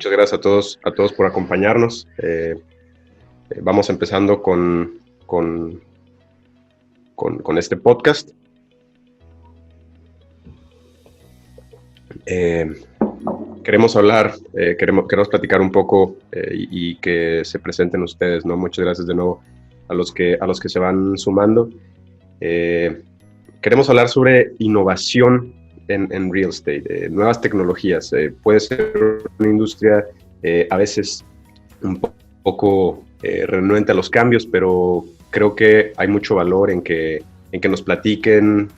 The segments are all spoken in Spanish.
Muchas gracias a todos por acompañarnos. Vamos empezando con este podcast. Queremos hablar, queremos platicar un poco y que se presenten ustedes, ¿no? Muchas gracias de nuevo a los que se van sumando. Queremos hablar sobre innovación en real estate, nuevas tecnologías. Puede ser una industria a veces un poco renuente a los cambios, pero creo que hay mucho valor en que nos platiquen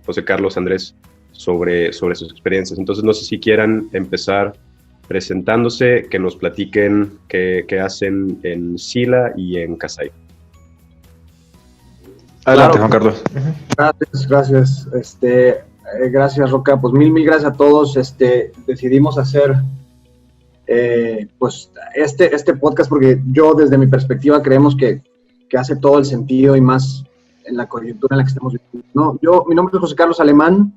José Carlos, Andrés, sobre sus experiencias. Entonces, no sé si quieran empezar presentándose, que nos platiquen qué hacen en Sila y en Kasai. Adelante, Juan Carlos. Gracias. Gracias, Roca. Pues mil gracias a todos. Decidimos hacer pues este podcast porque yo, desde mi perspectiva, creemos que hace todo el sentido y más en la coyuntura en la que estamos viviendo, ¿no? Mi nombre es José Carlos Alemán.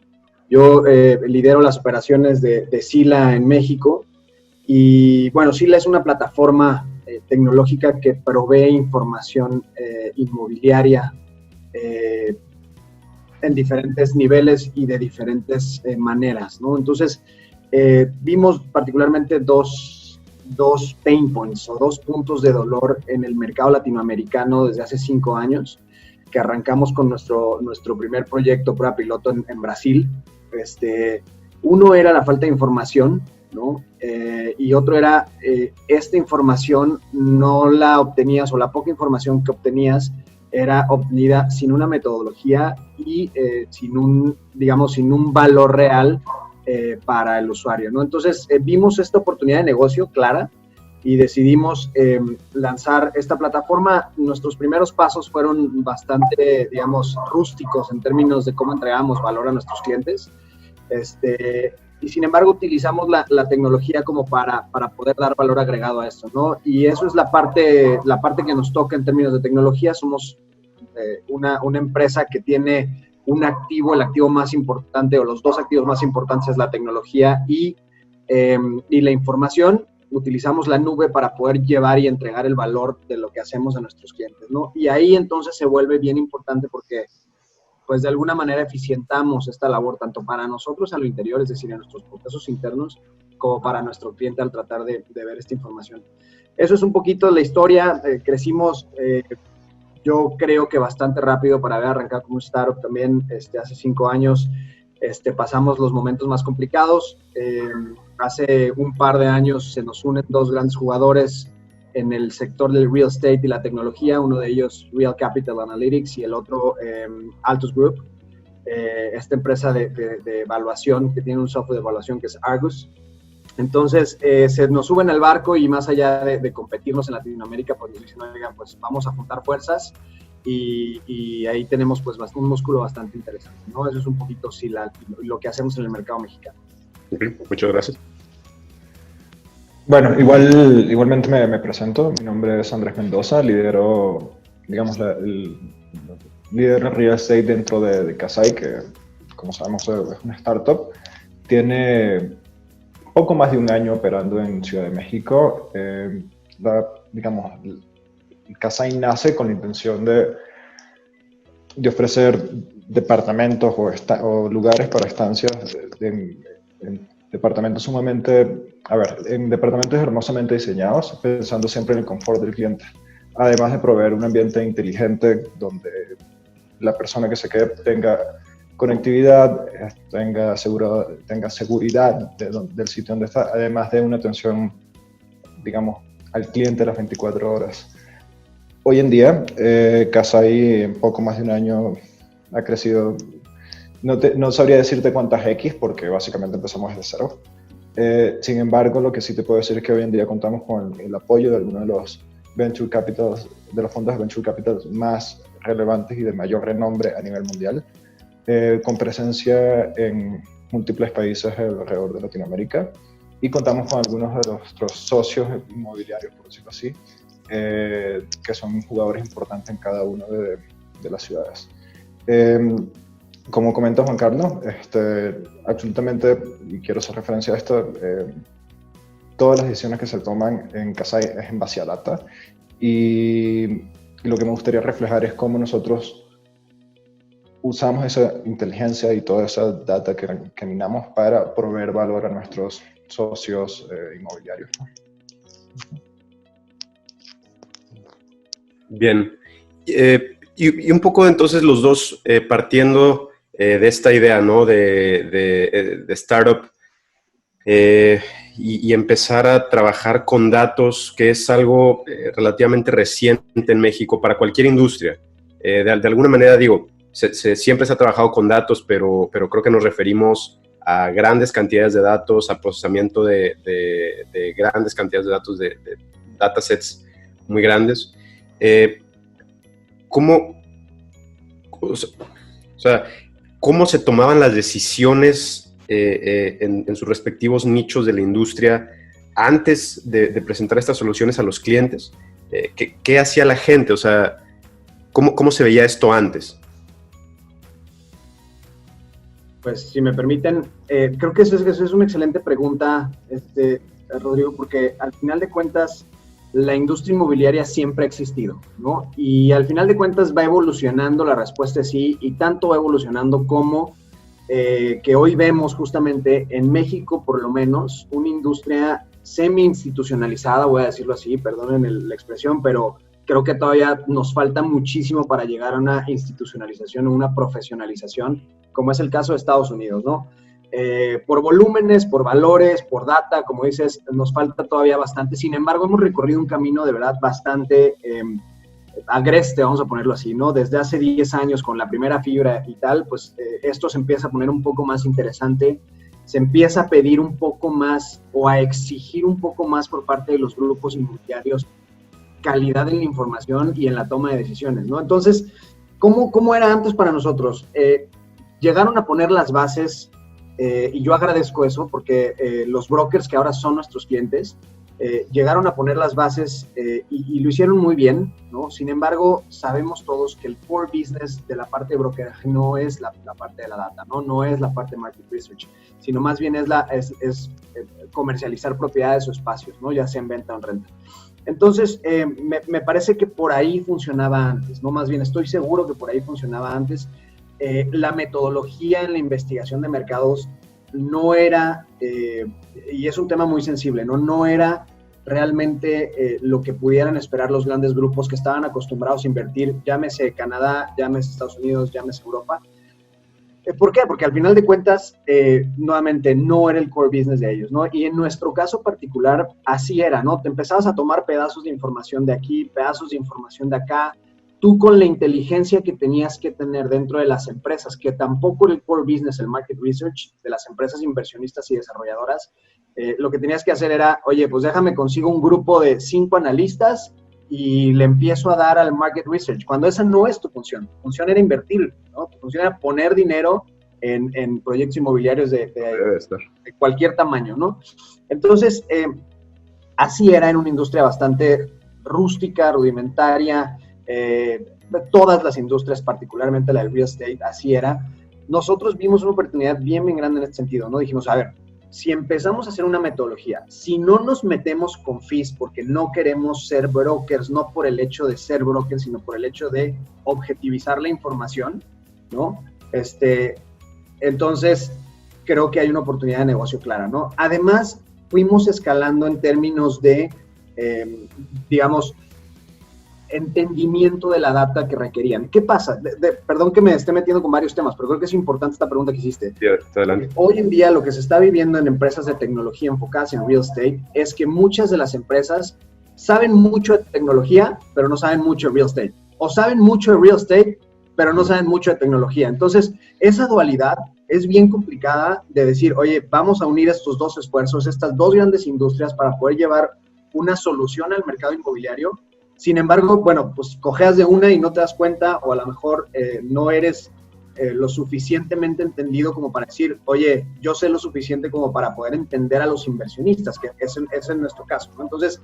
Yo lidero las operaciones de Sila en México. Y bueno, Sila es una plataforma tecnológica que provee información inmobiliaria en diferentes niveles y de diferentes maneras, ¿no? Entonces, vimos particularmente dos pain points o dos puntos de dolor en el mercado latinoamericano desde hace 5 años, que arrancamos con nuestro primer proyecto, prueba piloto en Brasil. Uno era la falta de información, ¿no? Y otro era esta información no la obtenías, o la poca información que obtenías era obtenida sin una metodología y sin un valor real para el usuario, ¿no? Entonces vimos esta oportunidad de negocio clara y decidimos lanzar esta plataforma. Nuestros primeros pasos fueron bastante, rústicos en términos de cómo entregamos valor a nuestros clientes. Y sin embargo utilizamos la tecnología como para poder dar valor agregado a esto, ¿no? Y eso es la parte que nos toca en términos de tecnología. Somos una empresa que tiene un activo, el activo más importante, o los dos activos más importantes, es la tecnología y la información. Utilizamos la nube para poder llevar y entregar el valor de lo que hacemos a nuestros clientes, ¿no? Y ahí entonces se vuelve bien importante porque pues de alguna manera eficientamos esta labor tanto para nosotros a lo interior, es decir, en nuestros procesos internos, como para nuestro cliente al tratar de ver esta información. Eso es un poquito la historia. Crecimos, yo creo que bastante rápido para haber arrancado como un startup también. Hace 5 años pasamos los momentos más complicados. Hace un par de años se nos unen 2 grandes jugadores en el sector del real estate y la tecnología, uno de ellos Real Capital Analytics y el otro Altus Group, esta empresa de evaluación que tiene un software de evaluación que es Argus. Entonces se nos suben al barco y más allá de competirnos en Latinoamérica, pues nos dicen, oigan, pues vamos a juntar fuerzas y ahí tenemos pues un músculo bastante interesante, ¿no? Eso es un poquito sí, lo que hacemos en el mercado mexicano. Okay, muchas gracias. Bueno, igualmente me presento. Mi nombre es Andrés Mendoza, lidero real estate dentro de Kasai, que como sabemos es una startup. Tiene poco más de 1 año operando en Ciudad de México. Kasai nace con la intención de ofrecer departamentos o lugares para estancias en departamentos en departamentos hermosamente diseñados, pensando siempre en el confort del cliente, además de proveer un ambiente inteligente donde la persona que se quede tenga conectividad, tenga seguridad del sitio donde está, además de una atención, al cliente las 24 horas. Hoy en día, Kasai en poco más de 1 año ha crecido. No sabría decirte cuántas X, porque básicamente empezamos desde cero. Sin embargo, lo que sí te puedo decir es que hoy en día contamos con el apoyo de algunos de los venture capitals, de los fondos de venture capital más relevantes y de mayor renombre a nivel mundial, con presencia en múltiples países alrededor de Latinoamérica, y contamos con algunos de nuestros socios inmobiliarios, por decirlo así, que son jugadores importantes en cada una de las ciudades. Como comenta Juan Carlos, absolutamente, y quiero hacer referencia a esto, todas las decisiones que se toman en Kasai es en base a data. Y lo que me gustaría reflejar es cómo nosotros usamos esa inteligencia y toda esa data que minamos para proveer valor a nuestros socios inmobiliarios, ¿no? Bien. Y un poco entonces los dos partiendo de esta idea, ¿no? de startup y empezar a trabajar con datos, que es algo relativamente reciente en México para cualquier industria. De alguna manera, digo, siempre se ha trabajado con datos, pero creo que nos referimos a grandes cantidades de datos, a procesamiento de grandes cantidades de datos, de datasets muy grandes. ¿Cómo se tomaban las decisiones en sus respectivos nichos de la industria antes de presentar estas soluciones a los clientes? ¿Qué hacía la gente? O sea, ¿cómo se veía esto antes? Pues, si me permiten, creo que eso es una excelente pregunta, Rodrigo, porque al final de cuentas, la industria inmobiliaria siempre ha existido, ¿no? Y al final de cuentas va evolucionando, la respuesta es sí, y tanto va evolucionando como que hoy vemos justamente en México, por lo menos, una industria semi-institucionalizada, voy a decirlo así, perdonen la expresión, pero creo que todavía nos falta muchísimo para llegar a una institucionalización o una profesionalización, como es el caso de Estados Unidos, ¿no? Por volúmenes, por valores, por data, como dices, nos falta todavía bastante. Sin embargo, hemos recorrido un camino de verdad bastante agreste, vamos a ponerlo así, ¿no? Desde hace 10 años con la primera fibra y tal, pues esto se empieza a poner un poco más interesante, se empieza a pedir un poco más o a exigir un poco más por parte de los grupos inmobiliarios calidad en la información y en la toma de decisiones, ¿no? Entonces, ¿cómo era antes para nosotros? Llegaron a poner las bases, y yo agradezco eso porque los brokers que ahora son nuestros clientes llegaron a poner las bases y lo hicieron muy bien, ¿no? Sin embargo, sabemos todos que el core business de la parte de brokeraje no es la parte de la data, ¿no? No es la parte de market research, sino más bien es comercializar propiedades o espacios, ¿no? Ya sea en venta o en renta. Entonces, me parece que por ahí funcionaba antes, ¿no? Más bien estoy seguro que por ahí funcionaba antes. La metodología en la investigación de mercados no era, y es un tema muy sensible, no era realmente lo que pudieran esperar los grandes grupos que estaban acostumbrados a invertir, llámese Canadá, llámese Estados Unidos, llámese Europa. ¿Por qué? Porque al final de cuentas, nuevamente, no era el core business de ellos, ¿no? Y en nuestro caso particular, así era, ¿no? Te empezabas a tomar pedazos de información de aquí, pedazos de información de acá, tú con la inteligencia que tenías que tener dentro de las empresas, que tampoco era el core business, el market research de las empresas inversionistas y desarrolladoras, lo que tenías que hacer era, oye, pues déjame consigo un grupo de 5 analistas y le empiezo a dar al market research, cuando esa no es tu función. Tu función era invertir, ¿no? Tu función era poner dinero en proyectos inmobiliarios de cualquier tamaño, ¿no? Entonces, así era en una industria bastante rústica, rudimentaria, todas las industrias, particularmente la del real estate, así era. Nosotros vimos una oportunidad bien grande en este sentido, ¿no? Dijimos, a ver, si empezamos a hacer una metodología, si no nos metemos con fees porque no queremos ser brokers, no por el hecho de ser brokers, sino por el hecho de objetivizar la información, ¿no? Entonces, creo que hay una oportunidad de negocio clara, ¿no? Además, fuimos escalando en términos de, digamos, entendimiento de la data que requerían. ¿Qué pasa? Perdón que me esté metiendo con varios temas, pero creo que es importante esta pregunta que hiciste. Sí, adelante. Hoy en día lo que se está viviendo en empresas de tecnología enfocadas en real estate es que muchas de las empresas saben mucho de tecnología, pero no saben mucho de real estate. O saben mucho de real estate, pero no saben mucho de tecnología. Entonces, esa dualidad es bien complicada de decir, oye, vamos a unir estos dos esfuerzos, estas dos grandes industrias para poder llevar una solución al mercado inmobiliario. Sin embargo, bueno, pues cojeas de una y no te das cuenta, o a lo mejor no eres lo suficientemente entendido como para decir, oye, yo sé lo suficiente como para poder entender a los inversionistas, que es en nuestro caso, ¿no? Entonces,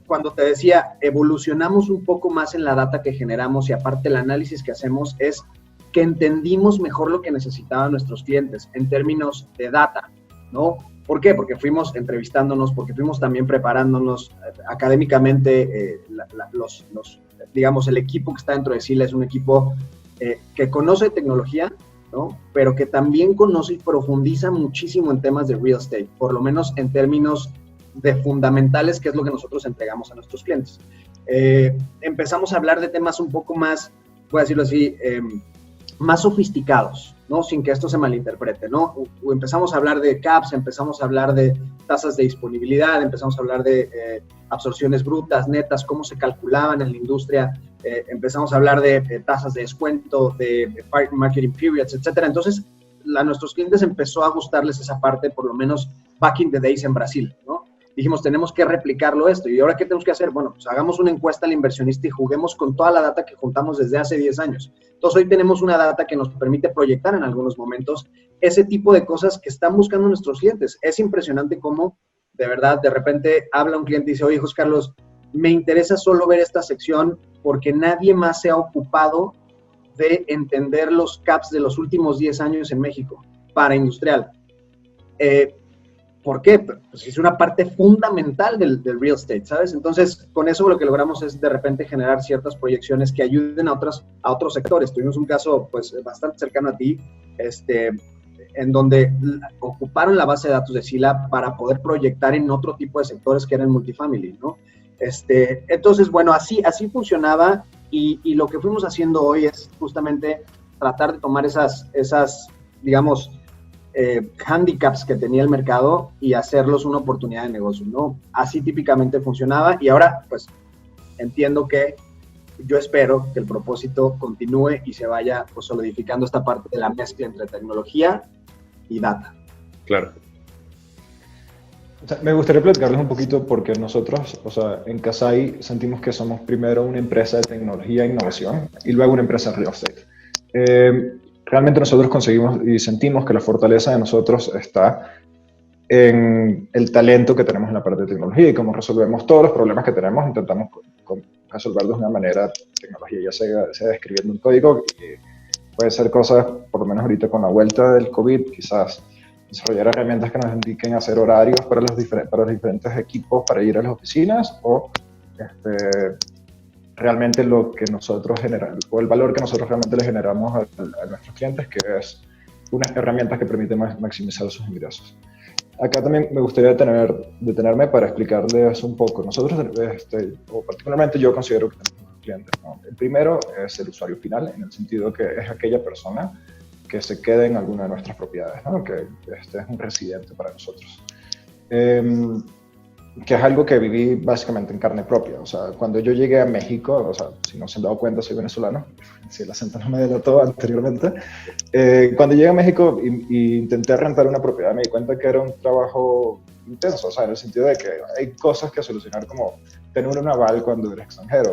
cuando te decía, evolucionamos un poco más en la data que generamos y aparte el análisis que hacemos es que entendimos mejor lo que necesitaban nuestros clientes en términos de data, ¿no? ¿Por qué? Porque fuimos entrevistándonos, porque fuimos también preparándonos académicamente. Digamos, el equipo que está dentro de Sila es un equipo que conoce tecnología, ¿no? Pero que también conoce y profundiza muchísimo en temas de real estate, por lo menos en términos de fundamentales, que es lo que nosotros entregamos a nuestros clientes. Empezamos a hablar de temas un poco más, voy a decirlo así, más sofisticados, ¿no? Sin que esto se malinterprete, ¿no? Empezamos a hablar de CAPS, empezamos a hablar de tasas de disponibilidad, empezamos a hablar de absorciones brutas, netas, cómo se calculaban en la industria, empezamos a hablar de tasas de descuento, de marketing periods, etcétera. Entonces, a nuestros clientes empezó a gustarles esa parte, por lo menos back in the days en Brasil, ¿no? Dijimos, tenemos que replicarlo esto. ¿Y ahora qué tenemos que hacer? Bueno, pues hagamos una encuesta al inversionista y juguemos con toda la data que juntamos desde hace 10 años. Entonces, hoy tenemos una data que nos permite proyectar en algunos momentos ese tipo de cosas que están buscando nuestros clientes. Es impresionante cómo, de verdad, de repente habla un cliente y dice, oye, José Carlos, me interesa solo ver esta sección porque nadie más se ha ocupado de entender los CAPs de los últimos 10 años en México para industrial. ¿Por qué? Pues es una parte fundamental del real estate, ¿sabes? Entonces, con eso lo que logramos es de repente generar ciertas proyecciones que ayuden a otros sectores. Tuvimos un caso, pues, bastante cercano a ti, en donde ocuparon la base de datos de Sila para poder proyectar en otro tipo de sectores que eran multifamily, ¿no? Entonces, bueno, así funcionaba y lo que fuimos haciendo hoy es justamente tratar de tomar esas digamos, handicaps que tenía el mercado y hacerlos una oportunidad de negocio, ¿no? Así típicamente funcionaba y ahora, pues, entiendo que yo espero que el propósito continúe y se vaya, pues, solidificando esta parte de la mezcla entre tecnología y data. Claro. O sea, me gustaría platicarles un poquito porque nosotros, o sea, en Kasai sentimos que somos primero una empresa de tecnología e innovación y luego una empresa de real estate. Realmente nosotros conseguimos y sentimos que la fortaleza de nosotros está en el talento que tenemos en la parte de tecnología y cómo resolvemos todos los problemas que tenemos, intentamos resolverlos de una manera tecnología, ya sea escribiendo un código, y puede ser cosas, por lo menos ahorita con la vuelta del COVID, quizás desarrollar herramientas que nos indiquen hacer horarios para los diferentes equipos para ir a las oficinas o realmente lo que nosotros generamos, o el valor que nosotros realmente le generamos a nuestros clientes, que es unas herramientas que permiten maximizar sus ingresos. Acá también me gustaría detenerme para explicarles un poco. Nosotros, o particularmente yo considero que tenemos dos clientes, ¿no? El primero es el usuario final, en el sentido que es aquella persona que se quede en alguna de nuestras propiedades, ¿no? Que es un residente para nosotros. Que es algo que viví básicamente en carne propia. O sea, cuando yo llegué a México, o sea, si no se han dado cuenta, soy venezolano, si el acento no me delató anteriormente. Cuando llegué a México y intenté rentar una propiedad, me di cuenta que era un trabajo intenso, o sea, en el sentido de que hay cosas que solucionar, como tener un aval cuando eres extranjero,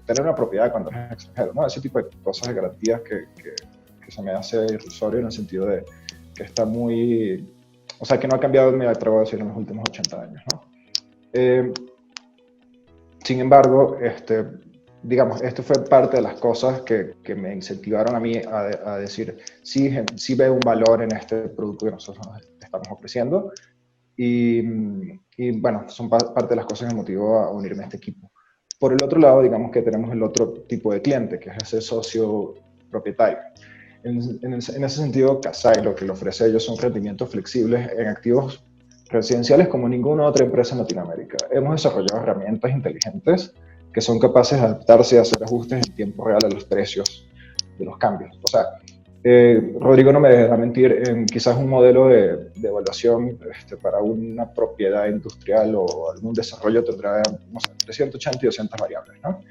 tener una propiedad cuando eres extranjero, ¿no? Ese tipo de cosas, de garantías que se me hace irrisorio, en el sentido de que está muy... O sea, que no ha cambiado, me atrevo a decir, en los últimos 80 años, ¿no? Sin embargo, digamos, esto fue parte de las cosas que me incentivaron a mí a decir, sí veo un valor en este producto que nosotros estamos ofreciendo y bueno, son parte de las cosas que me motivó a unirme a este equipo. Por el otro lado, digamos que tenemos el otro tipo de cliente, que es ese socio propietario. En ese sentido, Kasai lo que le ofrece a ellos son rendimientos flexibles en activos residenciales como ninguna otra empresa en Latinoamérica. Hemos desarrollado herramientas inteligentes que son capaces de adaptarse y hacer ajustes en tiempo real a los precios de los cambios. O sea, Rodrigo no me deja mentir, en quizás un modelo de evaluación para una propiedad industrial o algún desarrollo tendrá, no sé, entre 180 y 200 variables, ¿no?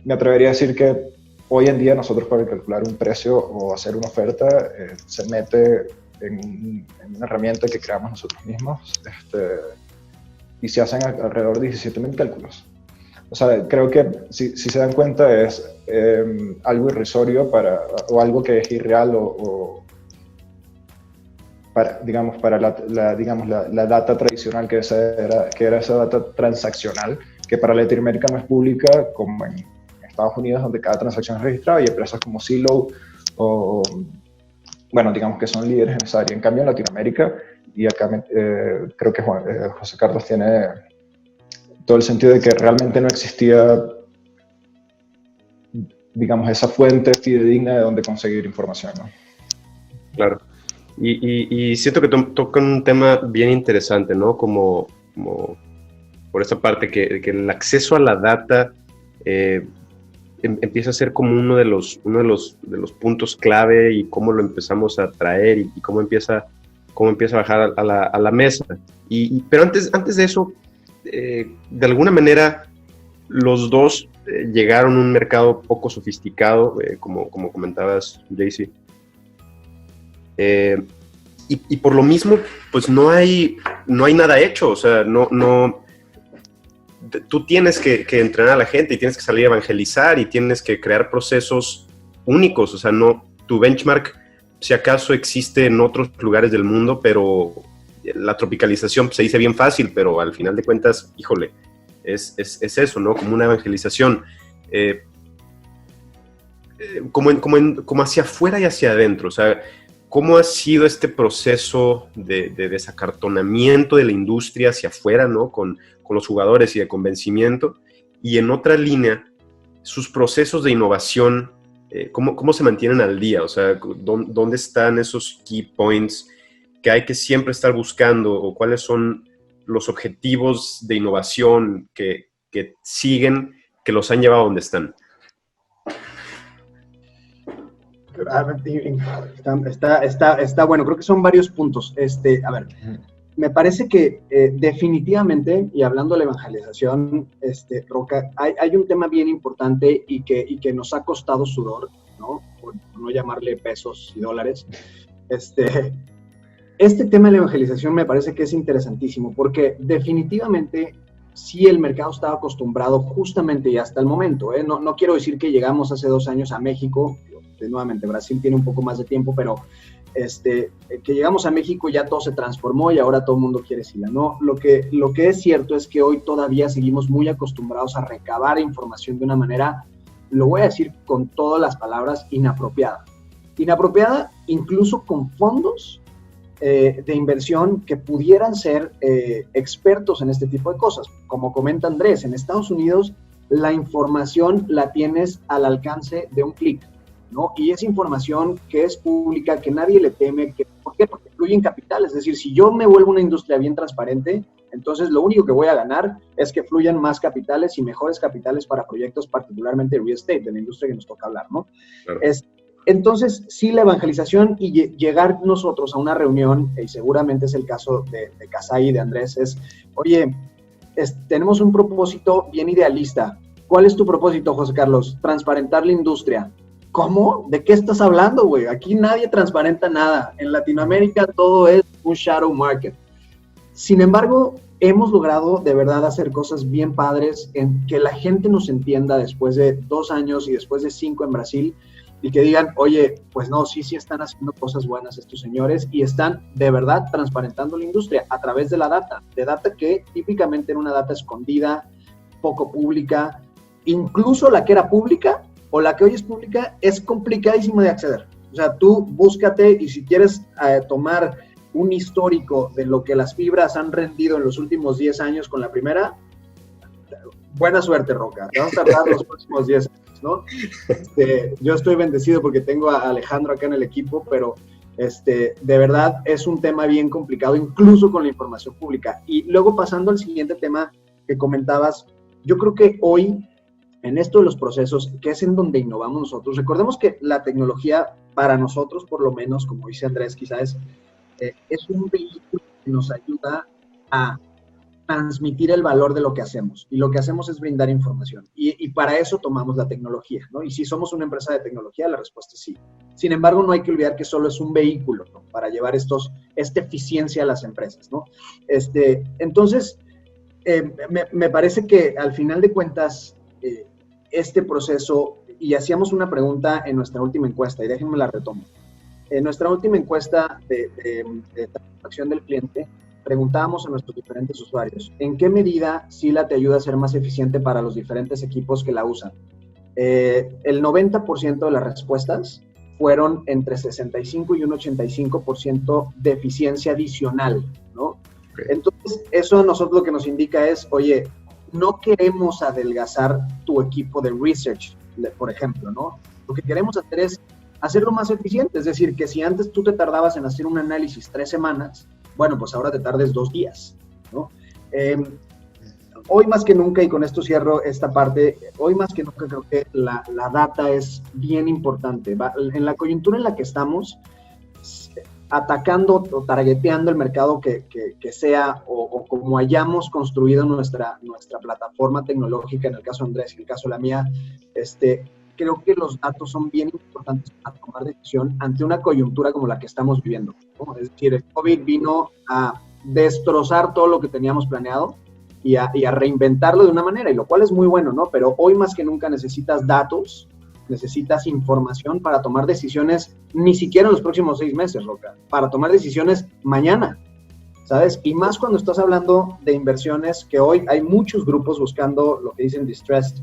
Me atrevería a decir que hoy en día nosotros, para calcular un precio o hacer una oferta, se mete en una herramienta que creamos nosotros mismos, y se hacen alrededor de 17.000 cálculos. O sea, creo que si se dan cuenta es algo irrisorio o algo que es irreal para la data tradicional que era esa data transaccional, que para Latinoamérica no es pública, como en Estados Unidos, donde cada transacción es registrada, y empresas como Zillow o bueno, digamos que son líderes en esa área. En cambio, en Latinoamérica, y acá creo que José Carlos tiene todo el sentido de que realmente no existía, digamos, esa fuente fidedigna de donde conseguir información, ¿no? Claro. Y siento que tocan un tema bien interesante, ¿no? Como por esa parte, que el acceso a la data empieza a ser como uno de los puntos clave, y cómo lo empezamos a traer, y cómo empieza a bajar a la mesa. Pero antes de eso, de alguna manera, los dos llegaron a un mercado poco sofisticado, como comentabas, JC. Y por lo mismo, pues no hay nada hecho. O sea, tú tienes que entrenar a la gente, y tienes que salir a evangelizar, y tienes que crear procesos únicos. O sea, tu benchmark, si acaso, existe en otros lugares del mundo, pero la tropicalización se dice bien fácil, pero al final de cuentas, híjole, es eso, ¿no? Como una evangelización. Como hacia afuera y hacia adentro. O sea, ¿cómo ha sido este proceso de desacartonamiento de la industria hacia afuera, ¿no? Con los jugadores y de convencimiento? Y en otra línea, sus procesos de innovación, ¿cómo se mantienen al día? O sea, ¿dónde están esos key points que hay que siempre estar buscando? ¿O cuáles son los objetivos de innovación que siguen, que los han llevado a donde están? Está bueno, creo que son varios puntos. A ver, me parece que definitivamente, y hablando de la evangelización, Roca, hay un tema bien importante y que nos ha costado sudor, ¿no? Por no llamarle pesos y dólares. Este tema de la evangelización me parece que es interesantísimo, porque definitivamente sí el mercado estaba acostumbrado justamente, y hasta el momento, no quiero decir que llegamos hace 2 años a México. Nuevamente, Brasil tiene un poco más de tiempo, pero que llegamos a México ya todo se transformó y ahora todo el mundo quiere SILA, ¿no? Lo que es cierto es que hoy todavía seguimos muy acostumbrados a recabar información de una manera, lo voy a decir con todas las palabras, inapropiada. Inapropiada incluso con fondos de inversión que pudieran ser expertos en este tipo de cosas. Como comenta Andrés, en Estados Unidos la información la tienes al alcance de un clic, ¿no? Y es información que es pública, que nadie le teme. ¿Por qué? Porque fluyen capitales. Es decir, si yo me vuelvo una industria bien transparente, entonces lo único que voy a ganar es que fluyan más capitales y mejores capitales para proyectos, particularmente real estate, de la industria que nos toca hablar, ¿no? Claro. Entonces, sí, la evangelización y llegar nosotros a una reunión, y seguramente es el caso de Kasai y de Andrés, es, oye, tenemos un propósito bien idealista. ¿Cuál es tu propósito, José Carlos? Transparentar la industria. ¿Cómo? ¿De qué estás hablando, güey? Aquí nadie transparenta nada. En Latinoamérica todo es un shadow market. Sin embargo, hemos logrado de verdad hacer cosas bien padres en que la gente nos entienda después de 2 años y después de 5 en Brasil, y que digan, oye, pues no, sí están haciendo cosas buenas estos señores y están de verdad transparentando la industria a través de la data, que típicamente era una data escondida, poco pública, incluso la que era pública o la que hoy es pública es complicadísimo de acceder. O sea, tú búscate, y si quieres tomar un histórico de lo que las fibras han rendido en los últimos 10 años con la primera, buena suerte, Roca. Te vamos a tardar los próximos 10 años, ¿no? Yo estoy bendecido porque tengo a Alejandro acá en el equipo, pero de verdad es un tema bien complicado, incluso con la información pública. Y luego, pasando al siguiente tema que comentabas, yo creo que hoy, en esto de los procesos, que es en donde innovamos nosotros, recordemos que la tecnología, para nosotros por lo menos, como dice Andrés, quizás es un vehículo que nos ayuda a transmitir el valor de lo que hacemos, y lo que hacemos es brindar información, y para eso tomamos la tecnología, ¿no? Y si somos una empresa de tecnología, la respuesta es sí. Sin embargo, no hay que olvidar que solo es un vehículo, ¿no?, para llevar esta eficiencia a las empresas, ¿no? Entonces, me parece que al final de cuentas, este proceso, y hacíamos una pregunta en nuestra última encuesta, y déjenme la retomo. En nuestra última encuesta de satisfacción del cliente, preguntábamos a nuestros diferentes usuarios, ¿en qué medida SILA te ayuda a ser más eficiente para los diferentes equipos que la usan? El 90% de las respuestas fueron entre 65 y un 85% de eficiencia adicional, ¿no? Okay. Entonces, eso a nosotros lo que nos indica es, oye, no queremos adelgazar tu equipo de research, por ejemplo, ¿no? Lo que queremos hacer es hacerlo más eficiente, es decir, que si antes tú te tardabas en hacer un análisis 3 semanas, bueno, pues ahora te tardes 2 días, ¿no? Hoy más que nunca, y con esto cierro esta parte, hoy más que nunca creo que la data es bien importante. En la coyuntura en la que estamos, atacando o targeteando el mercado que sea, o como hayamos construido nuestra plataforma tecnológica, en el caso de Andrés y en el caso de la mía, creo que los datos son bien importantes para tomar decisión ante una coyuntura como la que estamos viviendo, ¿no? Es decir, el COVID vino a destrozar todo lo que teníamos planeado y a reinventarlo de una manera, y lo cual es muy bueno, ¿no? Pero hoy más que nunca necesitas datos, necesitas información para tomar decisiones, ni siquiera en los próximos 6 meses, Roca, para tomar decisiones mañana, ¿sabes? Y más cuando estás hablando de inversiones, que hoy hay muchos grupos buscando lo que dicen distressed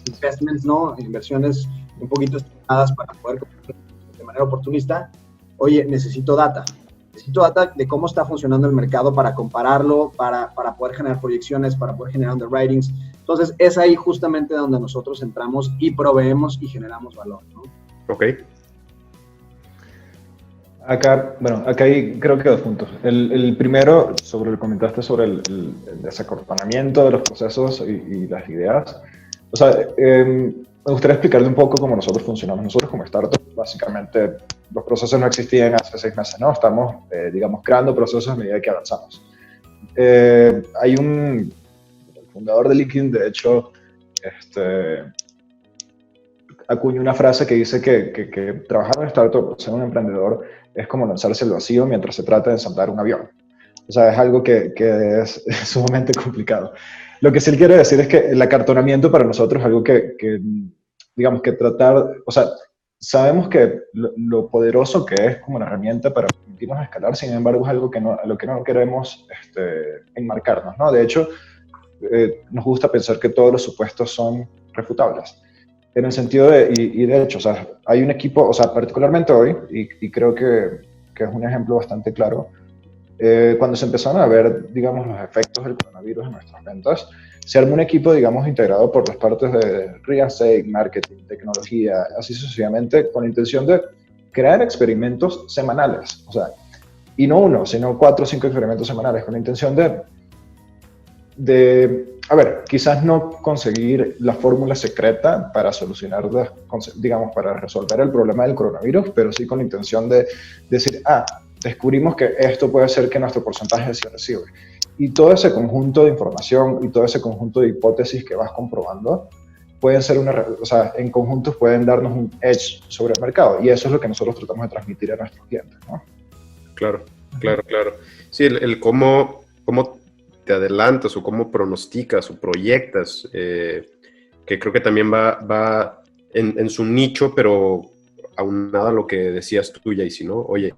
investments, ¿no? Inversiones un poquito estimadas para poder comprar de manera oportunista. Oye, necesito data de cómo está funcionando el mercado para compararlo, para poder generar proyecciones, para poder generar underwritings. Entonces, es ahí justamente donde nosotros entramos y proveemos y generamos valor, ¿no? Ok. Acá hay creo que 2 puntos. El primero, sobre lo que comentaste sobre el desacortonamiento de los procesos y las ideas. O sea, me gustaría explicarle un poco cómo nosotros funcionamos. Nosotros como startup, básicamente, los procesos no existían hace 6 meses, ¿no? Estamos, digamos, creando procesos a medida que avanzamos. Hay el fundador de LinkedIn, de hecho, acuñó una frase que dice que trabajar en startup, ser un emprendedor, es como lanzarse al vacío mientras se trata de ensamblar un avión. O sea, es algo que es sumamente complicado. Lo que sí él quiere decir es que el acartonamiento para nosotros es algo digamos, que tratar, o sea, sabemos que lo poderoso que es como una herramienta para permitirnos escalar, sin embargo, es algo a lo que no queremos enmarcarnos, ¿no? De hecho, nos gusta pensar que todos los supuestos son refutables. En el sentido y de hecho, o sea, hay un equipo, o sea, particularmente hoy, y creo que es un ejemplo bastante claro, cuando se empezaron a ver, digamos, los efectos del coronavirus en nuestras ventas, se armó un equipo, digamos, integrado por las partes de real estate, marketing, tecnología, así sucesivamente, con la intención de crear experimentos semanales, o sea, y no uno, sino 4 o 5 experimentos semanales, con la intención a ver, quizás no conseguir la fórmula secreta para solucionar, digamos, para resolver el problema del coronavirus, pero sí con la intención de decir, descubrimos que esto puede ser que nuestro porcentaje se recibe. Y todo ese conjunto de información y todo ese conjunto de hipótesis que vas comprobando pueden ser o sea, en conjuntos pueden darnos un edge sobre el mercado. Y eso es lo que nosotros tratamos de transmitir a nuestros clientes, ¿no? Claro. Sí, el cómo te adelantas o cómo pronosticas o proyectas, que creo que también va en su nicho, pero aunado a lo que decías tú, Jaycee, ¿no? Oye,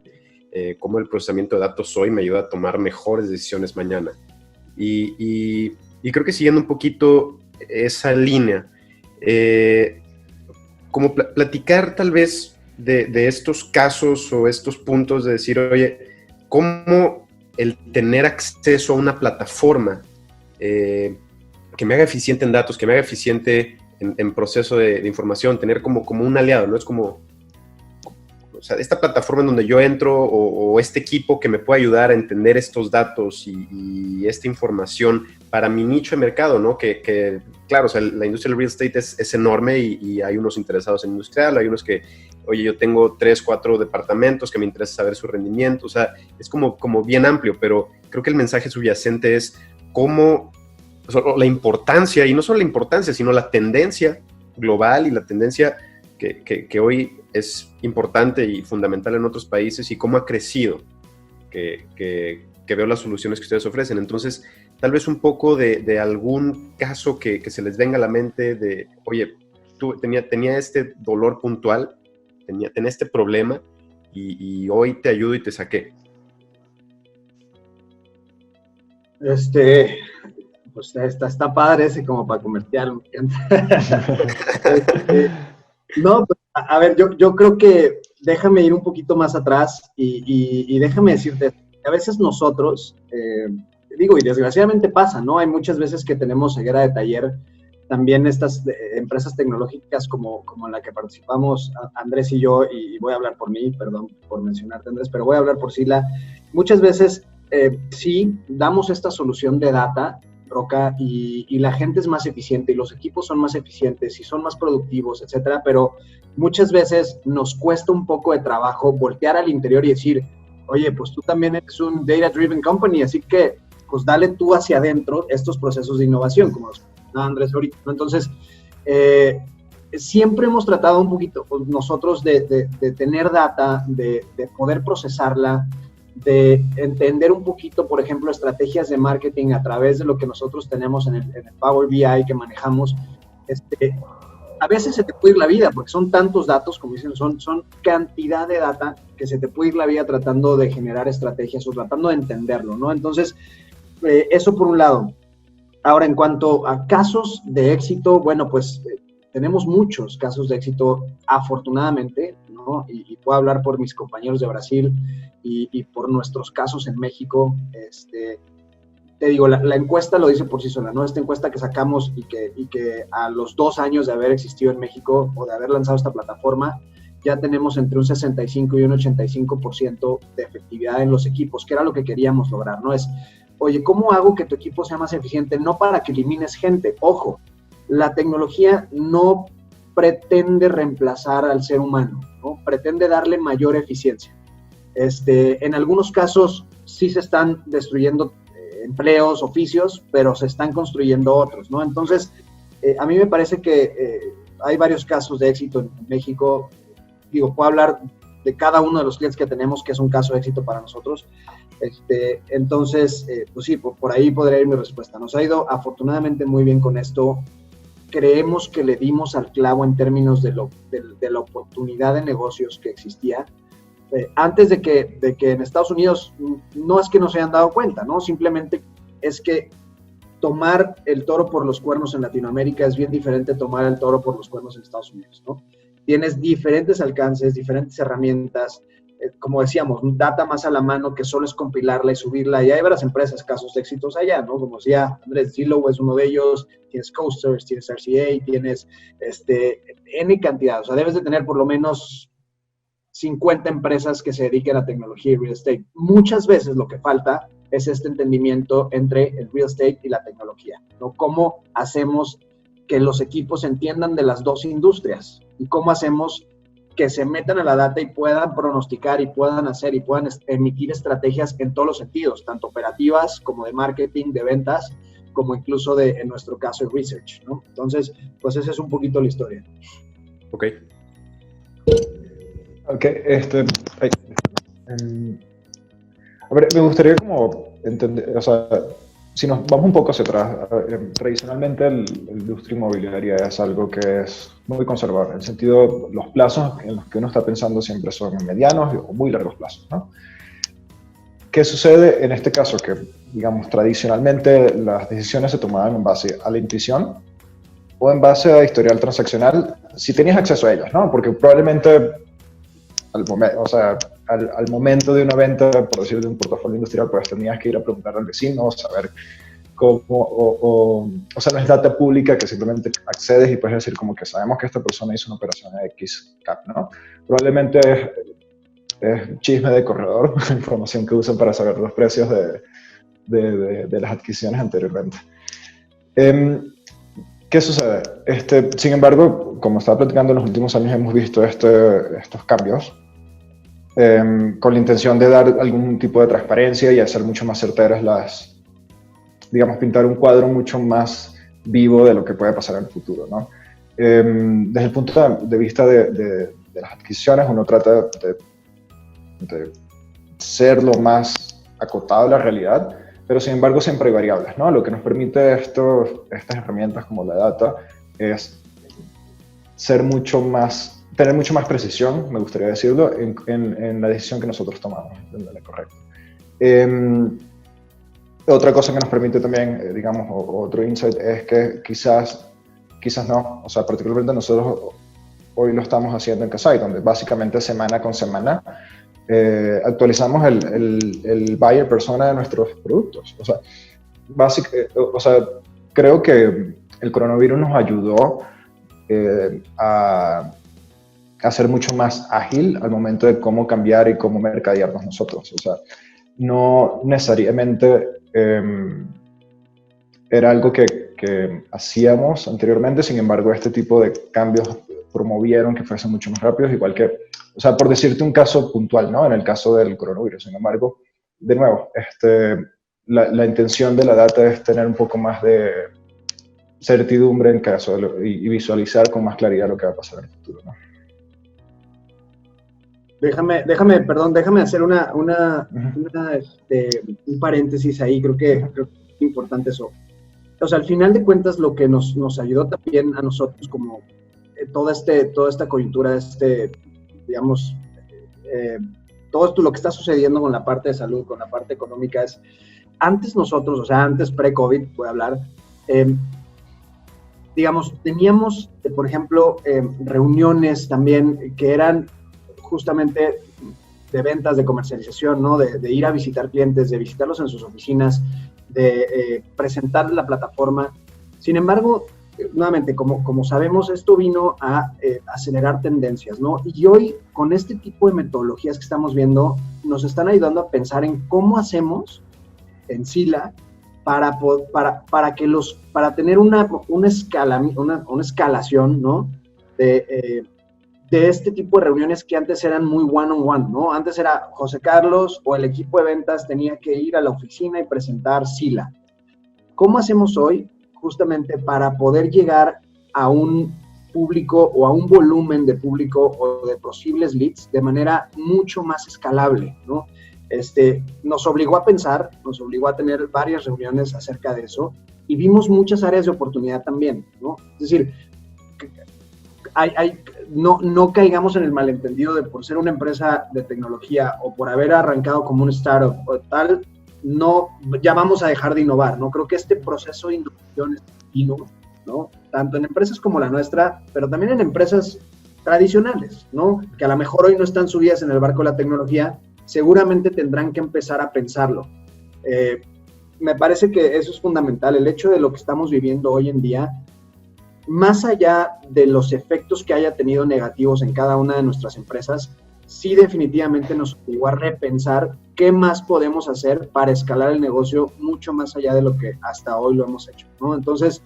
cómo el procesamiento de datos hoy me ayuda a tomar mejores decisiones mañana. Y creo que siguiendo un poquito esa línea, como platicar tal vez de estos casos o estos puntos de decir, oye, cómo el tener acceso a una plataforma que me haga eficiente en datos, que me haga eficiente en proceso de información, tener como un aliado, ¿no? Es como, o sea, esta plataforma en donde yo entro o este equipo que me puede ayudar a entender estos datos y esta información para mi nicho de mercado, ¿no? Que claro, o sea, la industria del real estate es enorme y hay unos interesados en industrial, hay unos que, oye, yo tengo 3, 4 departamentos que me interesa saber su rendimiento, o sea, es como bien amplio, pero creo que el mensaje subyacente es cómo, o sea, la importancia, y no solo la importancia, sino la tendencia global y la tendencia que hoy es importante y fundamental en otros países y cómo ha crecido, que veo las soluciones que ustedes ofrecen. Entonces, tal vez un poco de algún caso que se les venga a la mente de, oye, tú tenía este dolor puntual, tenía este problema y hoy te ayudo y te saqué. Pues está padre ese como para comercial. No, pues A ver, yo creo que déjame ir un poquito más atrás y déjame decirte, a veces nosotros, digo, y desgraciadamente pasa, ¿no? Hay muchas veces que tenemos ceguera de taller, también estas empresas tecnológicas como la que participamos Andrés y yo, y voy a hablar por mí, perdón por mencionarte Andrés, pero voy a hablar por Sila, muchas veces sí damos esta solución de data, Roca, y la gente es más eficiente y los equipos son más eficientes y son más productivos, etcétera, pero muchas veces nos cuesta un poco de trabajo voltear al interior y decir, oye, pues tú también eres un data-driven company, así que pues dale tú hacia adentro estos procesos de innovación, como los Andrés ahorita, ¿no? Entonces, siempre hemos tratado un poquito nosotros de tener data, de poder procesarla, de entender un poquito, por ejemplo, estrategias de marketing a través de lo que nosotros tenemos en el Power BI que manejamos. A veces se te puede ir la vida, porque son tantos datos, como dicen, son cantidad de data que se te puede ir la vida tratando de generar estrategias o tratando de entenderlo, ¿no? Entonces, eso por un lado. Ahora, en cuanto a casos de éxito, bueno, pues tenemos muchos casos de éxito, afortunadamente, ¿no? Y puedo hablar por mis compañeros de Brasil y por nuestros casos en México. Te digo, la encuesta lo dice por sí sola, ¿no? Esta encuesta que sacamos y que a los 2 años de haber existido en México o de haber lanzado esta plataforma, ya tenemos entre un 65 y un 85% de efectividad en los equipos, que era lo que queríamos lograr, ¿no? Es, oye, ¿cómo hago que tu equipo sea más eficiente? No para que elimines gente, ojo, la tecnología no pretende reemplazar al ser humano, ¿no? Pretende darle mayor eficiencia. En algunos casos sí se están destruyendo empleos, oficios, pero se están construyendo otros, ¿no? Entonces, a mí me parece que hay varios casos de éxito en México. Digo, puedo hablar de cada uno de los clientes que tenemos, que es un caso de éxito para nosotros. Entonces, pues sí, por ahí podría ir mi respuesta. Nos ha ido afortunadamente muy bien con esto. Creemos que le dimos al clavo en términos de la oportunidad de negocios que existía. Antes de que en Estados Unidos, no es que no se hayan dado cuenta, ¿no? Simplemente es que tomar el toro por los cuernos en Latinoamérica es bien diferente a tomar el toro por los cuernos en Estados Unidos, ¿no? Tienes diferentes alcances, diferentes herramientas, como decíamos, data más a la mano que solo es compilarla y subirla, y hay varias empresas, casos de éxitos allá, ¿no? Como decía Andrés, Zillow es uno de ellos, tienes Coasters, tienes RCA, tienes N cantidad, o sea, debes de tener por lo menos 50 empresas que se dediquen a tecnología y real estate. Muchas veces lo que falta es este entendimiento entre el real estate y la tecnología, ¿no? ¿Cómo hacemos que los equipos entiendan de las dos industrias? ¿Y cómo hacemos que se metan a la data y puedan pronosticar y puedan hacer y puedan emitir estrategias en todos los sentidos, tanto operativas como de marketing, de ventas, como incluso en nuestro caso, de research, ¿no? Entonces, pues esa es un poquito la historia. Ok. Ok, a ver, me gustaría como entender, o sea, si nos vamos un poco hacia atrás, tradicionalmente la industria inmobiliaria es algo que es muy conservador, en el sentido, los plazos en los que uno está pensando siempre son medianos o muy largos plazos, ¿no? ¿Qué sucede en este caso? Que, digamos, tradicionalmente las decisiones se tomaban en base a la intuición o en base a historial transaccional, si tenías acceso a ellas, ¿no? Porque probablemente al momento de una venta, por decir, de un portafolio industrial, pues tenías que ir a preguntar al vecino, saber cómo, o sea, no es data pública que simplemente accedes y puedes decir como que sabemos que esta persona hizo una operación de X cap, ¿no? Probablemente es chisme de corredor, información que usan para saber los precios de las adquisiciones anteriormente. ¿Qué sucede? Sin embargo, como estaba platicando, en los últimos años hemos visto estos cambios con la intención de dar algún tipo de transparencia y hacer mucho más certeras digamos, pintar un cuadro mucho más vivo de lo que puede pasar en el futuro, ¿no? Desde el punto de vista de las adquisiciones, uno trata de ser lo más acotado a la realidad, pero sin embargo siempre hay variables, ¿no? Lo que nos permite estas herramientas como la data es tener mucho más precisión, me gustaría decirlo, en la decisión que nosotros tomamos, en la correcta. Otra cosa que nos permite también, digamos, otro insight es que quizás no, o sea, particularmente nosotros hoy lo estamos haciendo en Kasai, donde básicamente semana con semana actualizamos el buyer persona de nuestros productos. O sea, creo que el coronavirus nos ayudó a ser mucho más ágil al momento de cómo cambiar y cómo mercadearnos nosotros. O sea, no necesariamente era algo que hacíamos anteriormente, sin embargo, este tipo de cambios promovieron que fuesen mucho más rápidos, igual que, o sea, por decirte un caso puntual, ¿no? En el caso del coronavirus, sin embargo, de nuevo, la intención de la data es tener un poco más de certidumbre en caso y visualizar con más claridad lo que va a pasar en el futuro, ¿no? Déjame hacer un paréntesis ahí, creo que es importante eso. O sea, al final de cuentas, lo que nos ayudó también a nosotros, como toda esta coyuntura, digamos, todo esto, lo que está sucediendo con la parte de salud, con la parte económica, es, antes nosotros, o sea, antes pre-COVID, voy a hablar, digamos, teníamos, por ejemplo, reuniones también que eran justamente de ventas, de comercialización, ¿no? De ir a visitar clientes, de visitarlos en sus oficinas, de presentar la plataforma. Sin embargo, nuevamente, como sabemos, esto vino a acelerar tendencias, ¿no? Y hoy, con este tipo de metodologías que estamos viendo, nos están ayudando a pensar en cómo hacemos en Sila para tener una escalación, ¿no? De este tipo de reuniones que antes eran muy one-on-one, ¿no? Antes era José Carlos o el equipo de ventas tenía que ir a la oficina y presentar Sila. ¿Cómo hacemos hoy justamente para poder llegar a un público o a un volumen de público o de posibles leads de manera mucho más escalable, ¿no? Nos obligó a pensar, nos obligó a tener varias reuniones acerca de eso y vimos muchas áreas de oportunidad también, ¿no? Es decir, no caigamos en el malentendido de por ser una empresa de tecnología o por haber arrancado como un startup o tal, ya vamos a dejar de innovar, ¿no? Creo que este proceso de innovación es continuo, ¿no? Tanto en empresas como la nuestra, pero también en empresas tradicionales, ¿no? Que a lo mejor hoy no están subidas en el barco de la tecnología, seguramente tendrán que empezar a pensarlo. Me parece que eso es fundamental, el hecho de lo que estamos viviendo hoy en día, más allá de los efectos que haya tenido negativos en cada una de nuestras empresas, sí definitivamente nos obligó a repensar qué más podemos hacer para escalar el negocio mucho más allá de lo que hasta hoy lo hemos hecho, ¿no? Entonces,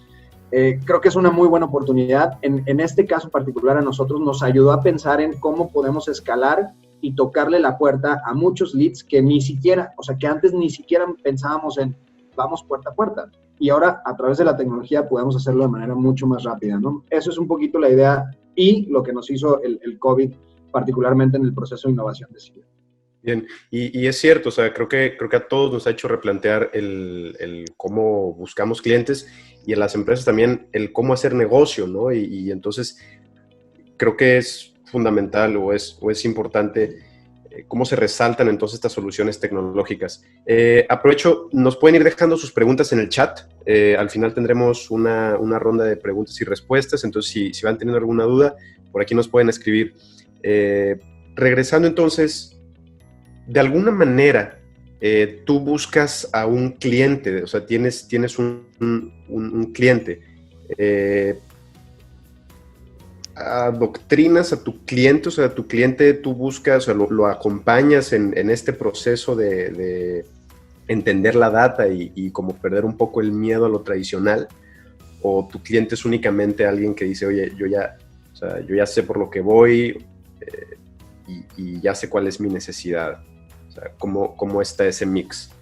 creo que es una muy buena oportunidad. En este caso particular a nosotros nos ayudó a pensar en cómo podemos escalar y tocarle la puerta a muchos leads que ni siquiera, o sea, que antes ni siquiera pensábamos en vamos puerta a puerta. Y ahora, a través de la tecnología, podemos hacerlo de manera mucho más rápida, ¿no? Eso es un poquito la idea y lo que nos hizo el COVID, particularmente en el proceso de innovación de Sila. Bien, y es cierto, o sea, creo que a todos nos ha hecho replantear el cómo buscamos clientes y en las empresas también el cómo hacer negocio, ¿no? Y entonces creo que es fundamental o es importante cómo se resaltan entonces estas soluciones tecnológicas. Aprovecho, nos pueden ir dejando sus preguntas en el chat. Al final tendremos una ronda de preguntas y respuestas, entonces si van teniendo alguna duda, por aquí nos pueden escribir. Regresando entonces, de alguna manera, tú buscas a un cliente, o sea, tienes un cliente, adoctrinas a tu cliente, o sea, a tu cliente tú buscas, o sea, lo acompañas en este proceso de entender la data y como perder un poco el miedo a lo tradicional, o tu cliente es únicamente alguien que dice, oye, yo ya sé por lo que voy y ya sé cuál es mi necesidad. O sea, ¿cómo está ese mix?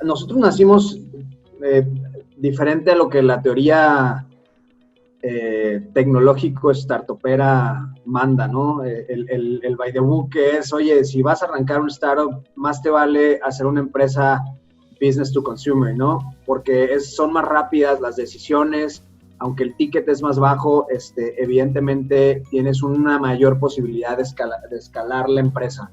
Nosotros nacimos diferente a lo que la teoría tecnológico startupera manda, ¿no? El by the book es, oye, si vas a arrancar un startup, más te vale hacer una empresa business to consumer, ¿no? Porque son más rápidas las decisiones, aunque el ticket es más bajo, evidentemente tienes una mayor posibilidad de escalar la empresa.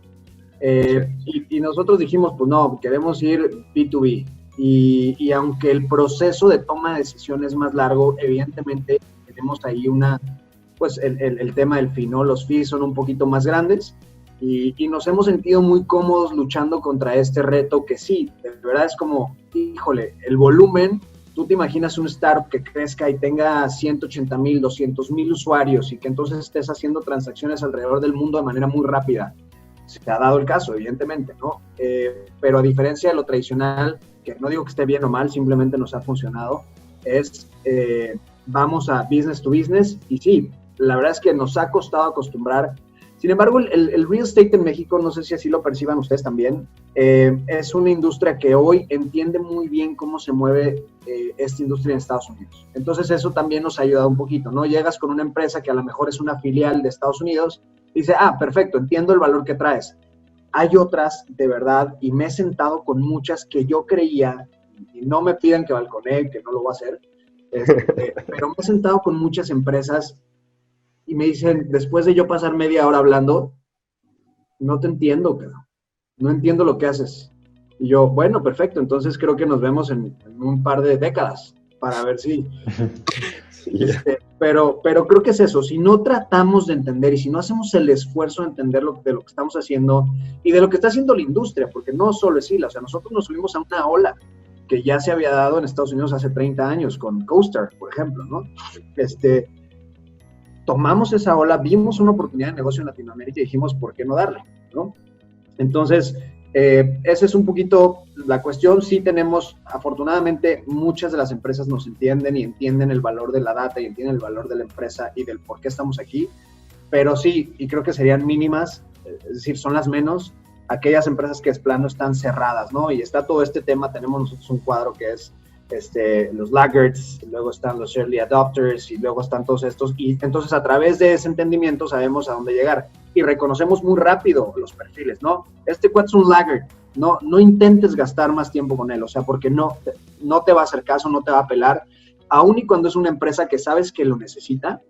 Y nosotros dijimos, pues no, queremos ir B2B. y aunque el proceso de toma de decisión es más largo, evidentemente tenemos ahí pues el tema del fee, ¿no? Los fees son un poquito más grandes y nos hemos sentido muy cómodos luchando contra este reto que sí, de verdad es como, híjole, el volumen, tú te imaginas un startup que crezca y tenga 180,000, 200,000 usuarios y que entonces estés haciendo transacciones alrededor del mundo de manera muy rápida. Se ha dado el caso, evidentemente, ¿no? Pero a diferencia de lo tradicional, que no digo que esté bien o mal, simplemente nos ha funcionado, es vamos a business to business y sí, la verdad es que nos ha costado acostumbrar. Sin embargo, el real estate en México, no sé si así lo perciban ustedes también, es una industria que hoy entiende muy bien cómo se mueve esta industria en Estados Unidos. Entonces eso también nos ha ayudado un poquito, ¿no? Llegas con una empresa que a lo mejor es una filial de Estados Unidos, y dice, perfecto, entiendo el valor que traes. Hay otras, de verdad, y me he sentado con muchas que yo creía, y no me pidan que balconee, que no lo voy a hacer, pero me he sentado con muchas empresas y me dicen, después de yo pasar media hora hablando, no te entiendo, cabrón. No entiendo lo que haces. Y yo, bueno, perfecto, entonces creo que nos vemos en un par de décadas para ver si... Sí. Pero creo que es eso, si no tratamos de entender y si no hacemos el esfuerzo de entender de lo que estamos haciendo y de lo que está haciendo la industria, porque no solo es ILA, o sea, nosotros nos subimos a una ola que ya se había dado en Estados Unidos hace 30 años con CoStar, por ejemplo, ¿no? Tomamos esa ola, vimos una oportunidad de negocio en Latinoamérica y dijimos, ¿por qué no darle? ¿No? Entonces, esa es un poquito la cuestión. Sí tenemos, afortunadamente, muchas de las empresas nos entienden y entienden el valor de la data y entienden el valor de la empresa y del por qué estamos aquí, pero sí, y creo que serían mínimas, es decir, son las menos, aquellas empresas que es plano están cerradas, ¿no? Y está todo este tema, tenemos nosotros un cuadro que es los laggards, luego están los early adopters y luego están todos estos, y entonces a través de ese entendimiento sabemos a dónde llegar y reconocemos muy rápido los perfiles, ¿no? Este cuate es un laggard, no intentes gastar más tiempo con él, o sea, porque no te va a hacer caso, no te va a pelar, aun y cuando es una empresa que sabes que lo necesita.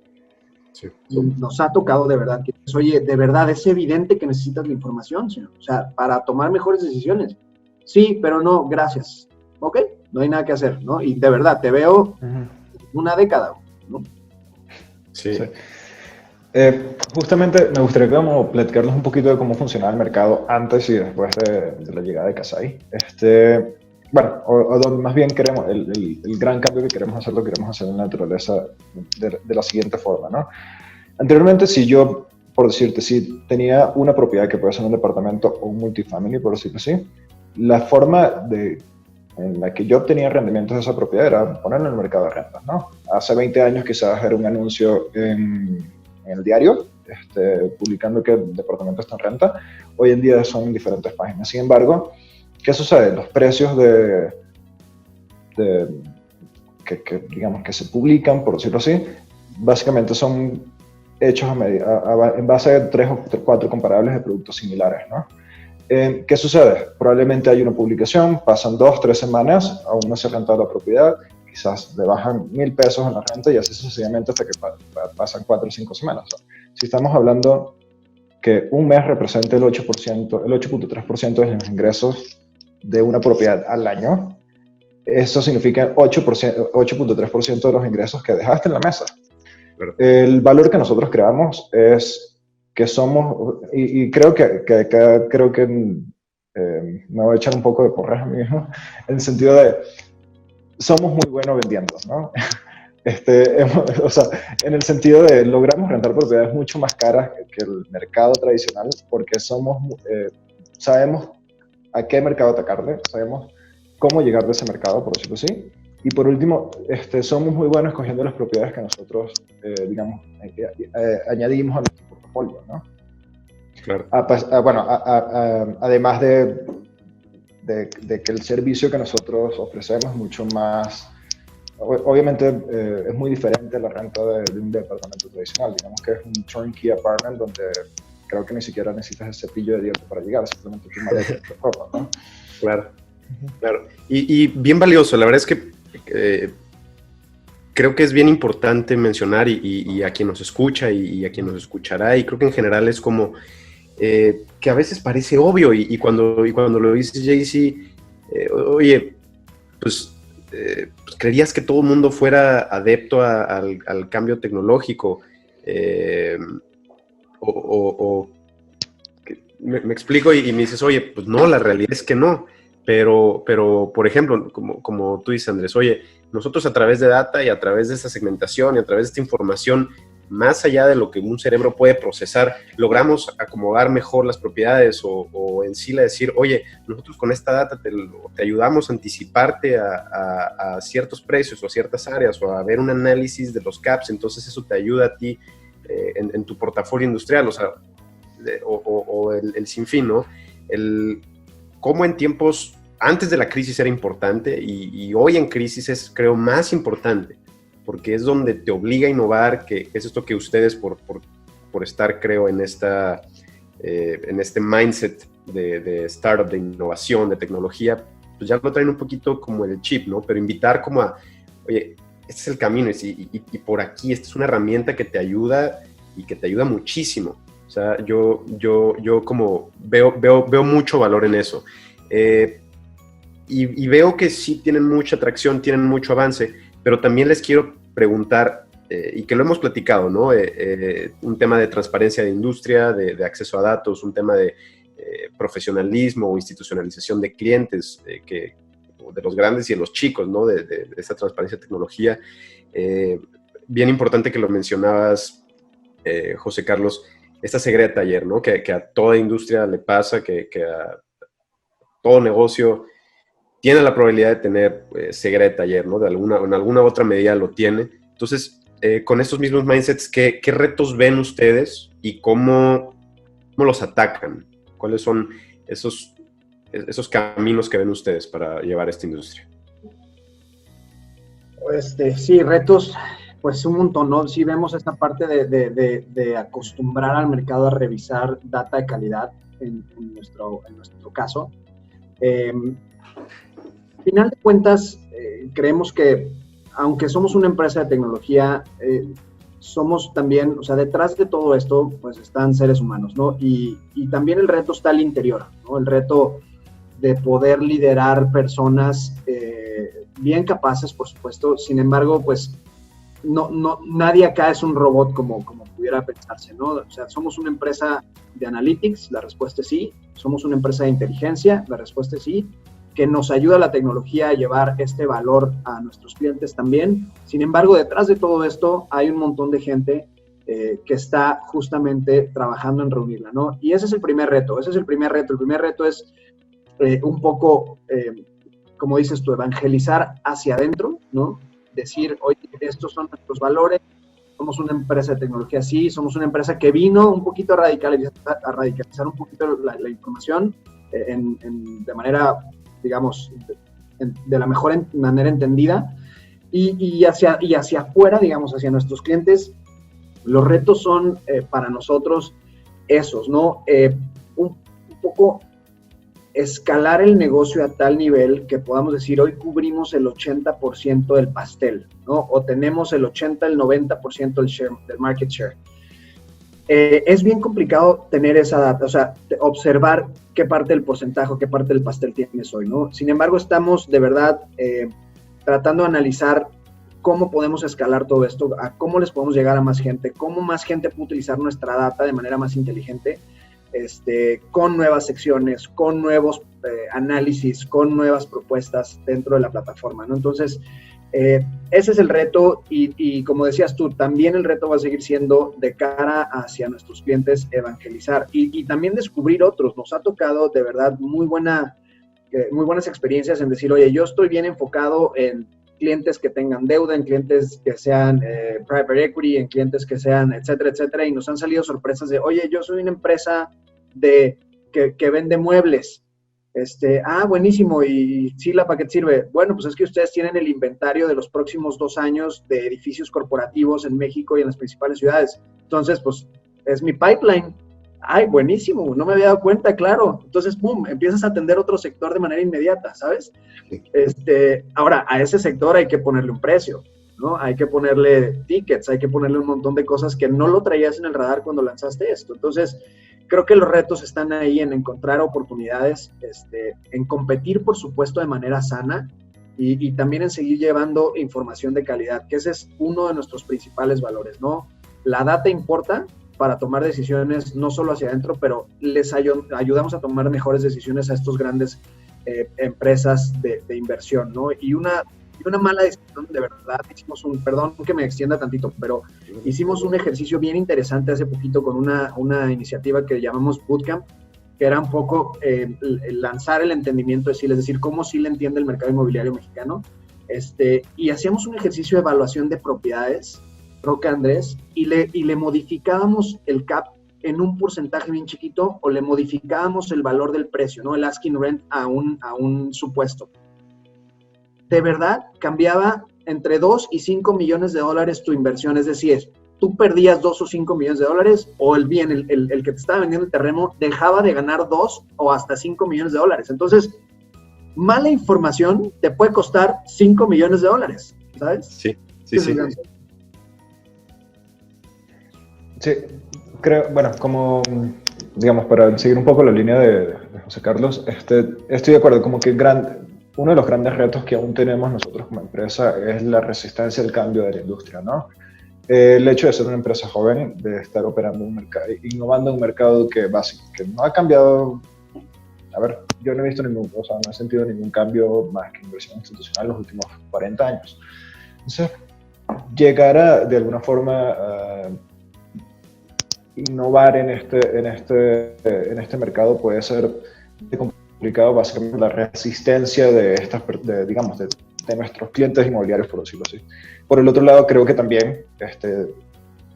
Sí. Nos ha tocado de verdad que, oye, de verdad es evidente que necesitas la información, señor, o sea, para tomar mejores decisiones. Sí, pero no, gracias. Ok, no hay nada que hacer, ¿no? Y de verdad, te veo una década, ¿no? Sí. Sí. Justamente me gustaría como platicarles un poquito de cómo funcionaba el mercado antes y después de la llegada de Kasai. Bueno, o más bien queremos, el gran cambio que queremos hacer, lo queremos hacer en la naturaleza de la siguiente forma, ¿no? Anteriormente, si yo, por decirte, si tenía una propiedad que puede ser un departamento o un multifamily, por decirlo así, la forma en la que yo obtenía rendimientos de esa propiedad era ponerlo en el mercado de rentas, ¿no? Hace 20 años quizás era un anuncio en el diario, publicando que el departamento está en renta. Hoy en día son en diferentes páginas. Sin embargo, ¿qué sucede? Los precios digamos, que se publican, por decirlo así, básicamente son hechos en base a 3 o 4 comparables de productos similares, ¿no? ¿Qué sucede? Probablemente hay una publicación, pasan 2, 3 semanas, aún no se ha rentado la propiedad, quizás le bajan $1,000 en la renta y así sucesivamente hasta que pasan 4 o 5 semanas. O sea, si estamos hablando que un mes representa el 8.3% de los ingresos de una propiedad al año, eso significa 8.3% de los ingresos que dejaste en la mesa. Claro. El valor que nosotros creamos es que somos, y creo que me voy a echar un poco de porras a mí mismo, en el sentido de somos muy buenos vendiendo, ¿no? O sea, en el sentido de logramos rentar propiedades mucho más caras que el mercado tradicional porque sabemos a qué mercado atacarle, sabemos cómo llegar de ese mercado, por decirlo así. Y por último, somos muy buenos escogiendo las propiedades que nosotros, digamos, añadimos a nuestro portafolio, ¿no? Claro. Bueno, además de que el servicio que nosotros ofrecemos es mucho más, obviamente es muy diferente a la renta de un departamento tradicional, digamos que es un turnkey apartment donde creo que ni siquiera necesitas el cepillo de dientes para llegar, simplemente tu maleta y tu ropa, ¿no? Claro, claro. Y bien valioso, la verdad es que creo que es bien importante mencionar y a quien nos escucha y a quien nos escuchará, y creo que en general es como que a veces parece obvio y cuando lo dices, JC, oye, pues, ¿creerías que todo el mundo fuera adepto al cambio tecnológico? Me explico y me dices, oye, pues no, la realidad es que no. Pero por ejemplo, como tú dices, Andrés, oye, nosotros a través de data y a través de esta segmentación y a través de esta información, más allá de lo que un cerebro puede procesar, logramos acomodar mejor las propiedades o en sí decir, oye, nosotros con esta data te ayudamos a anticiparte a ciertos precios o a ciertas áreas o a ver un análisis de los caps, entonces eso te ayuda a ti en tu portafolio industrial, o sea, el sinfín, ¿no? Cómo en tiempos antes de la crisis era importante y hoy en crisis es, creo, más importante, porque es donde te obliga a innovar, que es esto que ustedes, por estar, creo, en este mindset de startup, de innovación, de tecnología, pues ya lo traen un poquito como el chip, ¿no? Pero invitar como a, oye, este es el camino y por aquí, esta es una herramienta que te ayuda y que te ayuda muchísimo. O sea, yo como veo mucho valor en eso. Y veo que sí tienen mucha atracción, tienen mucho avance, pero también les quiero preguntar, y que lo hemos platicado, ¿no? Un tema de transparencia de industria, de acceso a datos, un tema de profesionalismo o institucionalización de clientes, de los grandes y de los chicos, ¿no? De esa transparencia de tecnología. Bien importante que lo mencionabas, José Carlos, esta secreta ayer, ¿no? Que a toda industria le pasa, que a todo negocio tiene la probabilidad de tener secreta ayer, ¿no? En alguna otra medida lo tiene. Entonces, con estos mismos mindsets, ¿qué retos ven ustedes y cómo los atacan? ¿Cuáles son esos caminos que ven ustedes para llevar esta industria? Sí, retos, pues un montón, ¿no? Sí vemos esta parte de acostumbrar al mercado a revisar data de calidad en nuestro caso. Al final de cuentas, creemos que aunque somos una empresa de tecnología, somos también, o sea, detrás de todo esto, pues están seres humanos, ¿no? Y también el reto está al interior, ¿no? El reto de poder liderar personas bien capaces, por supuesto. Sin embargo, pues nadie acá es un robot como pudiera pensarse, ¿no? O sea, somos una empresa de analytics, la respuesta es sí. Somos una empresa de inteligencia, la respuesta es sí. Que nos ayuda la tecnología a llevar este valor a nuestros clientes también. Sin embargo, detrás de todo esto hay un montón de gente que está justamente trabajando en reunirla, ¿no? Y ese es el primer reto, El primer reto es un poco, como dices tú, evangelizar hacia adentro, ¿no? Decir, oye, estos son nuestros valores, somos una empresa de tecnología, sí, somos una empresa que vino un poquito a radicalizar un poquito la información de manera, digamos, de la mejor manera entendida, y hacia afuera, digamos, hacia nuestros clientes, los retos son para nosotros esos, ¿no? Un poco escalar el negocio a tal nivel que podamos decir, hoy cubrimos el 80% del pastel, ¿no? O tenemos el 80, el 90% del market share. Es bien complicado tener esa data, o sea, observar qué parte del porcentaje, qué parte del pastel tienes hoy, ¿no? Sin embargo, estamos de verdad tratando de analizar cómo podemos escalar todo esto, a cómo les podemos llegar a más gente, cómo más gente puede utilizar nuestra data de manera más inteligente, con nuevas secciones, con nuevos análisis, con nuevas propuestas dentro de la plataforma, ¿no? Entonces, ese es el reto y como decías tú, también el reto va a seguir siendo de cara hacia nuestros clientes evangelizar y también descubrir otros. Nos ha tocado de verdad muy buenas experiencias en decir, oye, yo estoy bien enfocado en clientes que tengan deuda, en clientes que sean private equity, en clientes que sean etcétera, etcétera, y nos han salido sorpresas de, oye, yo soy una empresa que vende muebles. Buenísimo, ¿y Sila para qué te sirve? Bueno, pues es que ustedes tienen el inventario de los próximos 2 años de edificios corporativos en México y en las principales ciudades. Entonces, pues, es mi pipeline. Ay, buenísimo, no me había dado cuenta, claro. Entonces, boom, empiezas a atender otro sector de manera inmediata, ¿sabes? Sí. Ahora, a ese sector hay que ponerle un precio, ¿no? Hay que ponerle tickets, hay que ponerle un montón de cosas que no lo traías en el radar cuando lanzaste esto. Entonces, creo que los retos están ahí en encontrar oportunidades, en competir, por supuesto, de manera sana y también en seguir llevando información de calidad, que ese es uno de nuestros principales valores, ¿no? La data importa para tomar decisiones no solo hacia adentro, pero les ayudamos a tomar mejores decisiones a estos grandes empresas de inversión, ¿no? Y una mala decisión, de verdad, perdón que me extienda tantito, pero hicimos un ejercicio bien interesante hace poquito con una iniciativa que llamamos Bootcamp, que era un poco lanzar el entendimiento de SIL, es decir, cómo SIL entiende el mercado inmobiliario mexicano, y hacíamos un ejercicio de evaluación de propiedades, Roque, Andrés, y le modificábamos el CAP en un porcentaje bien chiquito, o le modificábamos el valor del precio, ¿no? El asking rent a un supuesto. De verdad, cambiaba entre 2 y 5 millones de dólares tu inversión, es decir, tú perdías 2 o 5 millones de dólares, o el que te estaba vendiendo el terreno dejaba de ganar 2 o hasta 5 millones de dólares. Entonces, mala información te puede costar 5 millones de dólares, ¿sabes? Sí. Sí, creo, bueno, como, digamos, para seguir un poco la línea de José Carlos, estoy de acuerdo, como que uno de los grandes retos que aún tenemos nosotros como empresa es la resistencia al cambio de la industria, ¿no? El hecho de ser una empresa joven, de estar operando un mercado, innovando en un mercado que no ha cambiado. A ver, yo no he visto no he sentido ningún cambio más que inversión institucional en los últimos 40 años. Entonces, llegar de alguna forma a innovar en este mercado puede ser complicado, básicamente la resistencia de nuestros clientes inmobiliarios, por decirlo así. Por el otro lado, creo que también,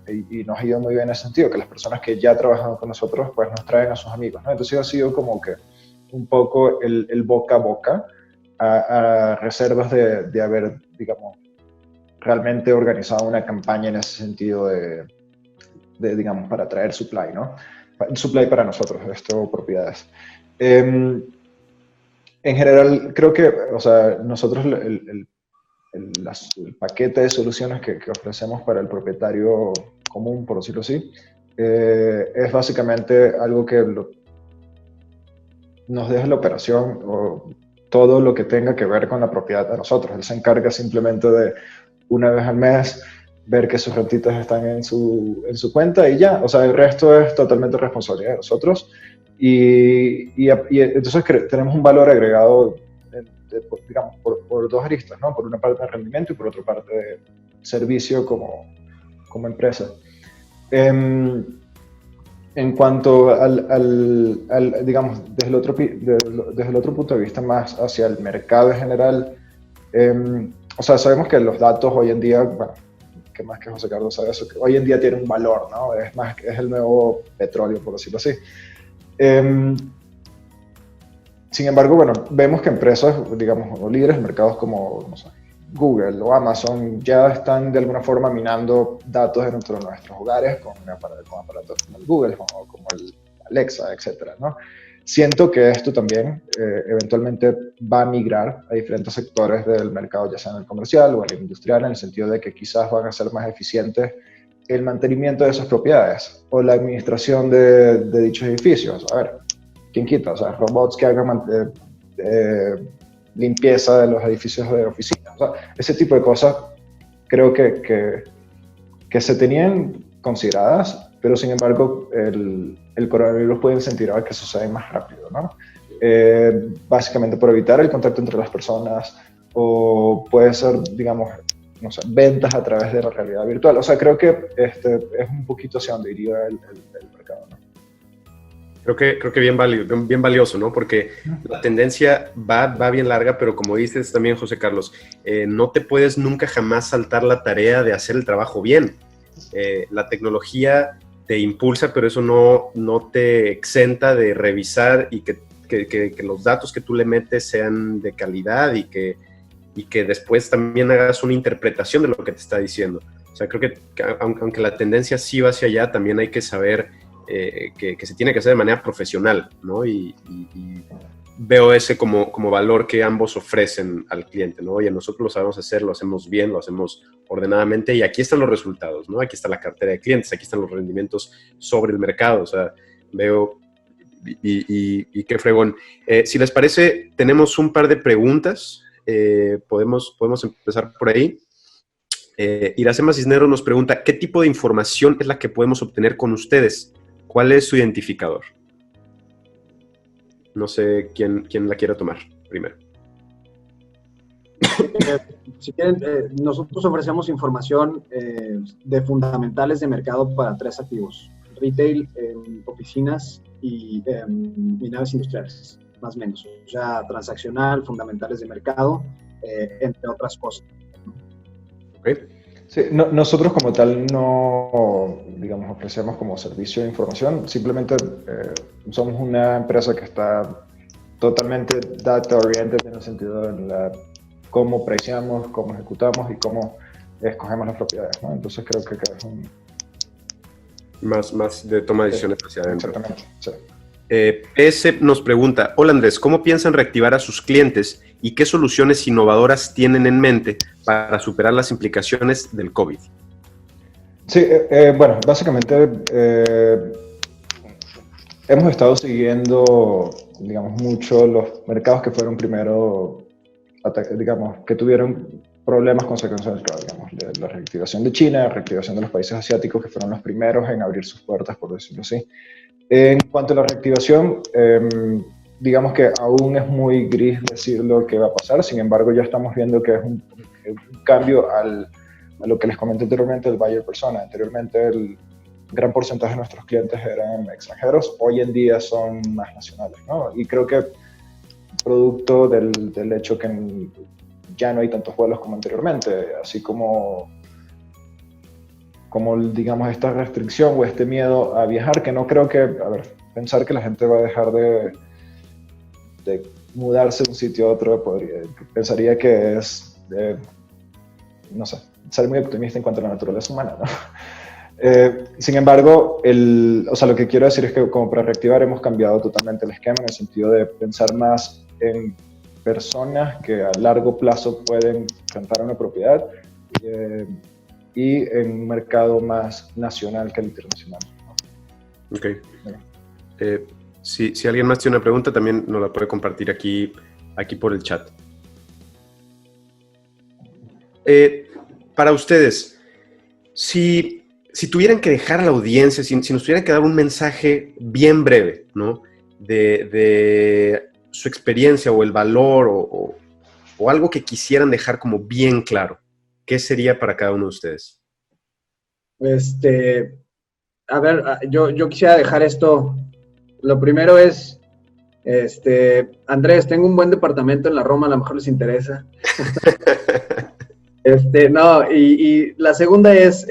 y nos ha ido muy bien en ese sentido, que las personas que ya trabajan con nosotros, pues nos traen a sus amigos, ¿no? Entonces ha sido como que un poco el boca a boca a reservas de haber, digamos, realmente organizado una campaña en ese sentido digamos, para traer supply, ¿no? Supply para nosotros, propiedades. En general, creo que, o sea, nosotros el paquete de soluciones que ofrecemos para el propietario común, por decirlo así, es básicamente algo que nos deja la operación o todo lo que tenga que ver con la propiedad a nosotros. Él se encarga simplemente de, una vez al mes, ver que sus rentitas están en su cuenta y ya. O sea, el resto es totalmente responsabilidad de nosotros. Y entonces tenemos un valor agregado, digamos, por dos aristas, ¿no? Por una parte de rendimiento y por otra parte de servicio como empresa. En cuanto digamos, desde el otro punto de vista más hacia el mercado en general, o sea, sabemos que los datos hoy en día, bueno, que más que José Carlos sabe eso, que hoy en día tienen un valor, ¿no? Es el nuevo petróleo, por decirlo así. Sin embargo, bueno, vemos que empresas, digamos, o líderes de mercados como, no sé, Google o Amazon ya están de alguna forma minando datos dentro de nuestros hogares con aparatos como el Google, como el Alexa, etcétera, ¿no? Siento que esto también eventualmente va a migrar a diferentes sectores del mercado, ya sea en el comercial o en el industrial, en el sentido de que quizás van a ser más eficientes el mantenimiento de esas propiedades o la administración de dichos edificios. A ver, ¿quién quita? O sea, robots que hagan limpieza de los edificios de oficina. O sea, ese tipo de cosas creo que se tenían consideradas, pero sin embargo el coronavirus puede incentivar que suceda más rápido, ¿no? Básicamente por evitar el contacto entre las personas, o puede ser, digamos, no sé, ventas a través de la realidad virtual. O sea, creo que es un poquito hacia donde iría el mercado, ¿no? Creo que bien valioso, ¿no? Porque la tendencia va bien larga, pero como dices también, José Carlos, no te puedes nunca jamás saltar la tarea de hacer el trabajo bien. La tecnología te impulsa, pero eso no te exenta de revisar y que los datos que tú le metes sean de calidad y que después también hagas una interpretación de lo que te está diciendo. O sea, creo que aunque la tendencia sí va hacia allá, también hay que saber que se tiene que hacer de manera profesional, ¿no? Y veo ese como valor que ambos ofrecen al cliente, ¿no? Oye, nosotros lo sabemos hacer, lo hacemos bien, lo hacemos ordenadamente y aquí están los resultados, ¿no? Aquí está la cartera de clientes, aquí están los rendimientos sobre el mercado. O sea, veo y qué fregón. Si les parece, tenemos un par de preguntas podemos empezar por ahí. Iracema Cisneros nos pregunta, ¿qué tipo de información es la que podemos obtener con ustedes? ¿Cuál es su identificador? No sé quién la quiera tomar primero. Si quieren, nosotros ofrecemos información de fundamentales de mercado para 3 activos: retail, oficinas y naves industriales, más o menos. O sea, transaccional, fundamentales de mercado, entre otras cosas. Okay. Sí, nosotros como tal no, digamos, ofrecemos como servicio de información, simplemente somos una empresa que está totalmente data oriented en el sentido de cómo preciamos, cómo ejecutamos y cómo escogemos las propiedades, ¿no? Entonces creo que es un... Más de toma de decisiones hacia adentro. Exactamente, sí. PS nos pregunta, hola Andrés, ¿cómo piensan reactivar a sus clientes y qué soluciones innovadoras tienen en mente para superar las implicaciones del COVID? Sí, bueno, básicamente hemos estado siguiendo, digamos, mucho los mercados que fueron primero, digamos, que tuvieron problemas con secuencias, digamos, la reactivación de China, la reactivación de los países asiáticos que fueron los primeros en abrir sus puertas, por decirlo así. En cuanto a la reactivación, digamos que aún es muy gris decir lo que va a pasar, sin embargo ya estamos viendo que es un cambio a lo que les comenté anteriormente del buyer persona. Anteriormente el gran porcentaje de nuestros clientes eran extranjeros, hoy en día son más nacionales, ¿no? Y creo que producto del hecho que ya no hay tantos vuelos como anteriormente, así como digamos, esta restricción o este miedo a viajar, que no creo que, a ver, pensar que la gente va a dejar de mudarse de un sitio a otro, pensaría que es, no sé, ser muy optimista en cuanto a la naturaleza humana, ¿no? Sin embargo, o sea, lo que quiero decir es que como para reactivar hemos cambiado totalmente el esquema en el sentido de pensar más en personas que a largo plazo pueden rentar una propiedad y en un mercado más nacional que el internacional, ¿no? Ok. Si alguien más tiene una pregunta, también nos la puede compartir aquí por el chat. Para ustedes, si tuvieran que dejar a la audiencia, si nos tuvieran que dar un mensaje bien breve, ¿no? De su experiencia o el valor o algo que quisieran dejar como bien claro, ¿qué sería para cada uno de ustedes? A ver, yo quisiera dejar esto. Lo primero es, Andrés, tengo un buen departamento en la Roma, a lo mejor les interesa. No, y la segunda es,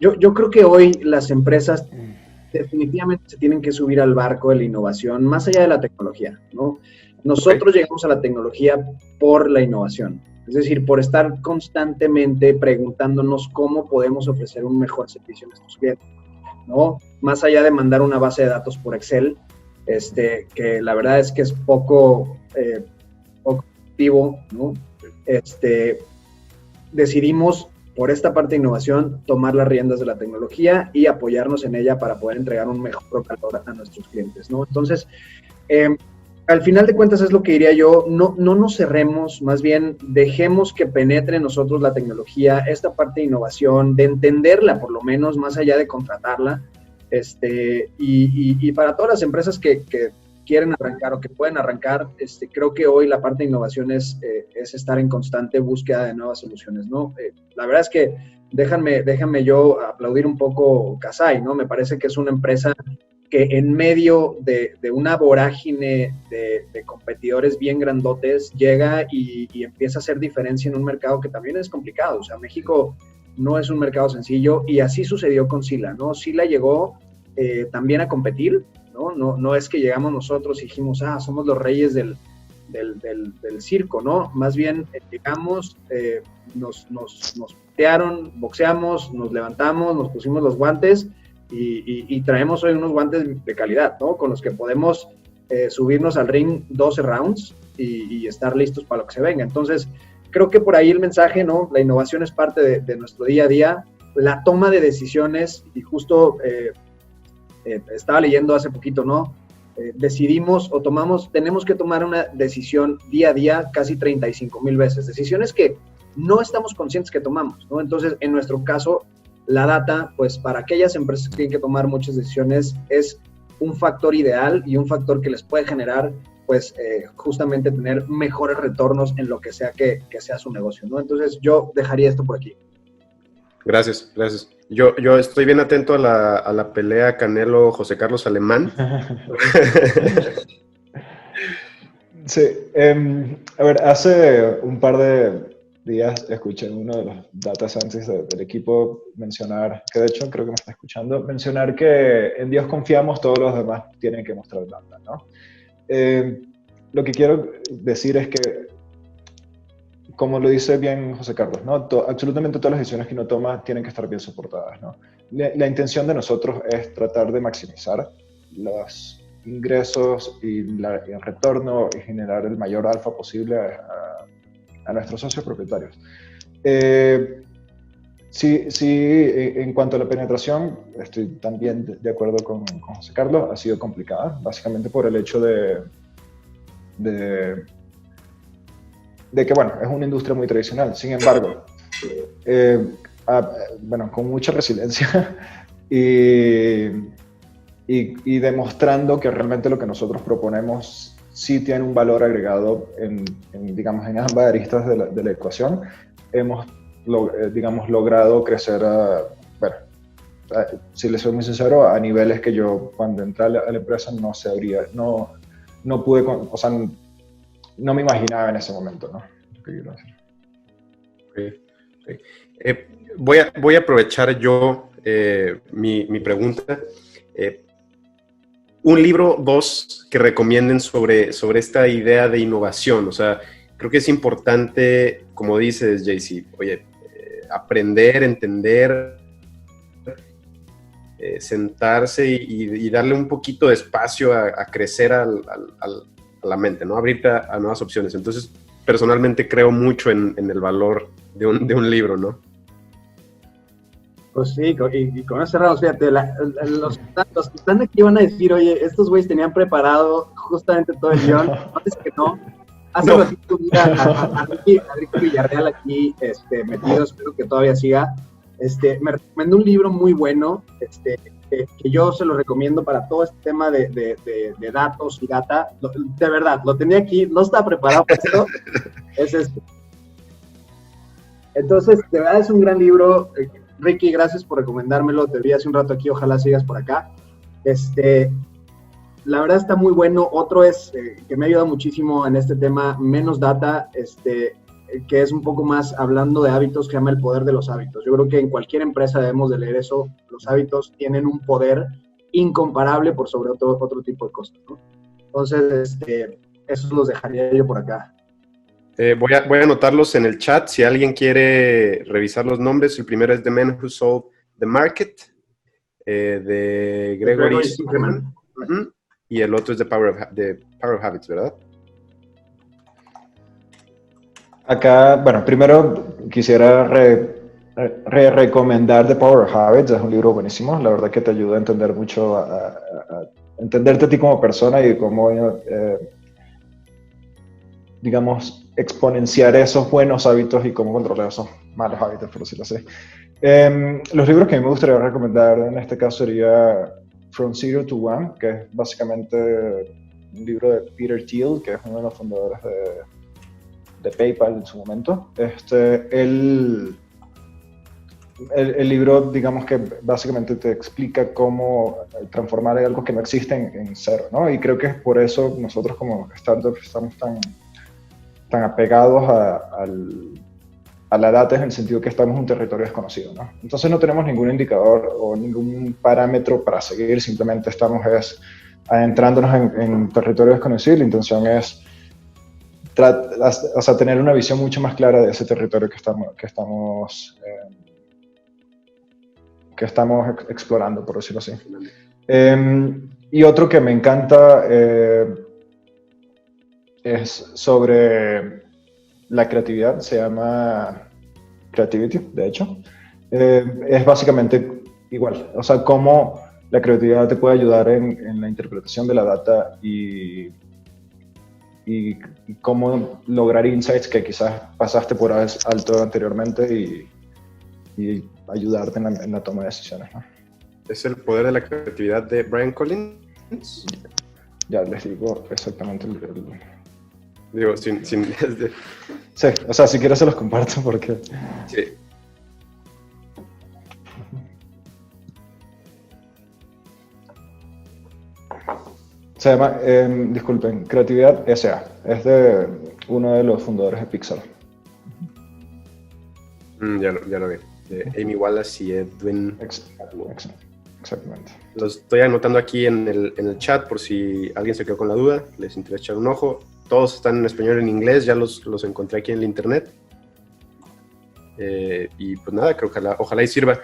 yo creo que hoy las empresas definitivamente se tienen que subir al barco de la innovación, más allá de la tecnología, ¿no? Nosotros llegamos a la tecnología por la innovación, es decir, por estar constantemente preguntándonos cómo podemos ofrecer un mejor servicio a nuestros clientes, ¿no? Más allá de mandar una base de datos por Excel, que la verdad es que es poco activo, ¿no? Decidimos, por esta parte de innovación, tomar las riendas de la tecnología y apoyarnos en ella para poder entregar un mejor valor a nuestros clientes, ¿no? Entonces, al final de cuentas es lo que diría yo, no nos cerremos, más bien dejemos que penetre en nosotros la tecnología, esta parte de innovación, de entenderla por lo menos, más allá de contratarla, y para todas las empresas que quieren arrancar o que pueden arrancar, creo que hoy la parte de innovación es estar en constante búsqueda de nuevas soluciones, ¿no? La verdad es que déjame yo aplaudir un poco Kasai, ¿no? Me parece que es una empresa que en medio de una vorágine de competidores bien grandotes llega y empieza a hacer diferencia en un mercado que también es complicado. O sea, México no es un mercado sencillo y así sucedió con Sila, ¿no? Sila llegó también a competir, ¿no? No es que llegamos nosotros y dijimos, somos los reyes del circo, ¿no? Más bien llegamos, nos patearon, boxeamos, nos levantamos, nos pusimos los guantes y traemos hoy unos guantes de calidad, ¿no? Con los que podemos subirnos al ring 12 rounds y estar listos para lo que se venga. Entonces, creo que por ahí el mensaje, ¿no? La innovación es parte de nuestro día a día, la toma de decisiones, y justo estaba leyendo hace poquito, ¿no? decidimos o tenemos que tomar una decisión día a día casi 35,000 veces. Decisiones que no estamos conscientes que tomamos, ¿no? Entonces, en nuestro caso, la data, pues para aquellas empresas que tienen que tomar muchas decisiones, es un factor ideal y un factor que les puede generar, pues, justamente tener mejores retornos en lo que sea que sea su negocio, ¿no? Entonces, yo dejaría esto por aquí. Gracias, gracias. Yo estoy bien atento a la pelea Canelo-José Carlos Alemán. Sí, a ver, hace un par de días escuché uno de los data scientists del equipo mencionar, que de hecho creo que me está escuchando, mencionar que en Dios confiamos, todos los demás tienen que mostrar data, ¿no? Lo que quiero decir es que, como lo dice bien José Carlos, ¿no? Absolutamente todas las decisiones que uno toma tienen que estar bien soportadas, ¿no? La intención de nosotros es tratar de maximizar los ingresos y el retorno y generar el mayor alfa posible a nuestros socios propietarios. Sí, en cuanto a la penetración, estoy también de acuerdo con José Carlos, ha sido complicada, básicamente por el hecho de que, bueno, es una industria muy tradicional. Sin embargo, bueno, con mucha resiliencia y demostrando que realmente lo que nosotros proponemos sí tiene un valor agregado digamos, en ambas aristas de la ecuación, hemos, digamos, logrado crecer bueno, si les soy muy sincero, a niveles que yo cuando entré a la empresa no pude, o sea, no me imaginaba en ese momento, ¿no? Okay. Voy a aprovechar yo mi pregunta. Un libro, dos, que recomienden sobre esta idea de innovación. O sea, creo que es importante, como dices, JC, oye, aprender, entender, sentarse y darle un poquito de espacio a crecer a la mente, ¿no? Abrirte a nuevas opciones. Entonces, personalmente creo mucho en el valor de un libro, ¿no? Pues sí, y con eso cerramos, fíjate, los que están aquí van a decir, oye, estos güeyes tenían preparado justamente todo el guión, antes que no. Hace ratito vi a Ricky Villarreal aquí metido, espero que todavía siga. Me recomendó un libro muy bueno, que yo se lo recomiendo para todo este tema de datos y data. De verdad, lo tenía aquí, no estaba preparado para esto. Es este. Entonces, de verdad es un gran libro. Ricky, gracias por recomendármelo. Te vi hace un rato aquí, ojalá sigas por acá. La verdad está muy bueno. Otro es, que me ha ayudado muchísimo en este tema, Menos Data, que es un poco más hablando de hábitos, que se llama El Poder de los Hábitos. Yo creo que en cualquier empresa debemos de leer eso. Los hábitos tienen un poder incomparable por sobre otro tipo de cosas, ¿no? Entonces, esos los dejaría yo por acá. Voy a anotarlos en el chat si alguien quiere revisar los nombres. El primero es The Man Who Sold the Market, de Gregory Zuckerman. Y el otro es The Power of Habits, ¿verdad? Acá, bueno, primero quisiera recomendar The Power of Habits. Es un libro buenísimo, la verdad que te ayuda a entender mucho, a entenderte a ti como persona y cómo, digamos, exponenciar esos buenos hábitos y cómo controlar esos malos hábitos, por decirlo así. Los libros que a mí me gustaría recomendar en este caso sería From Zero to One, que es básicamente un libro de Peter Thiel, que es uno de los fundadores de PayPal en su momento. El libro, digamos que básicamente te explica cómo transformar algo que no existe en cero, ¿no? Y creo que es por eso nosotros como startups estamos tan apegados a la data, en el sentido que estamos en un territorio desconocido, ¿no? Entonces no tenemos ningún indicador o ningún parámetro para seguir, simplemente estamos adentrándonos en territorio desconocido. La intención es tener una visión mucho más clara de ese territorio que estamos explorando, por decirlo así. Y otro que me encanta es sobre la creatividad, se llama Creativity, de hecho. Es básicamente igual, o sea, cómo la creatividad te puede ayudar en la interpretación de la data y cómo lograr insights que quizás pasaste por alto anteriormente y ayudarte en la toma de decisiones, ¿no? Es el poder de la creatividad de Brian Collins. Ya les digo exactamente Digo, sin Sí, o sea, si quieres se los comparto porque... sí. Se llama, disculpen, Creatividad S.A. Es de uno de los fundadores de Pixar. Ya lo vi. De Amy Wallace y Edwin. Exactamente. Los estoy anotando aquí en el chat por si alguien se quedó con la duda, les interesa echar un ojo. Todos están en español y en inglés, ya los encontré aquí en el internet. Y pues nada, creo que ojalá y sirva.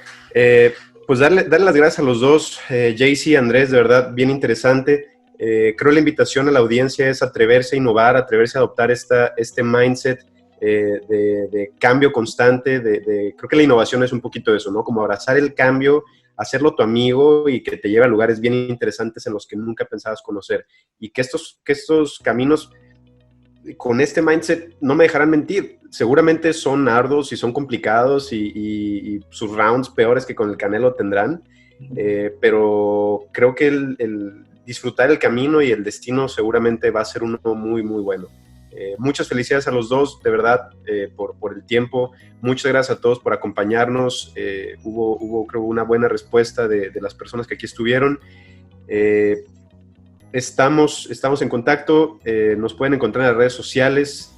Pues darle las gracias a los dos, JC y Andrés, de verdad, bien interesante. Creo la invitación a la audiencia es atreverse a innovar, atreverse a adoptar este mindset de cambio constante. Creo que la innovación es un poquito eso, ¿no? Como abrazar el cambio, hacerlo tu amigo y que te lleve a lugares bien interesantes en los que nunca pensabas conocer. Y que estos caminos con este mindset no me dejarán mentir. Seguramente son arduos y son complicados y sus rounds peores que con el Canelo tendrán, pero creo que el disfrutar el camino y el destino seguramente va a ser uno muy, muy bueno. Muchas felicidades a los dos, de verdad, por el tiempo. Muchas gracias a todos por acompañarnos. Hubo creo, una buena respuesta de las personas que aquí estuvieron. Estamos en contacto, nos pueden encontrar en las redes sociales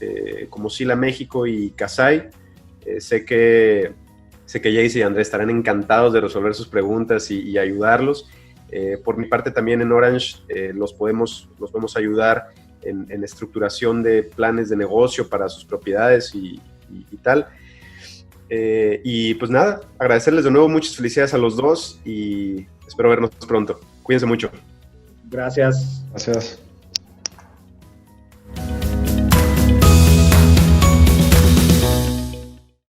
como Sila México y Kasai. Sé que Jayce y Andrés estarán encantados de resolver sus preguntas y ayudarlos. Por mi parte también en Orange los podemos ayudar en estructuración de planes de negocio para sus propiedades y tal. Y pues nada, agradecerles de nuevo, muchas felicidades a los dos y espero vernos pronto. Cuídense mucho. Gracias. Gracias.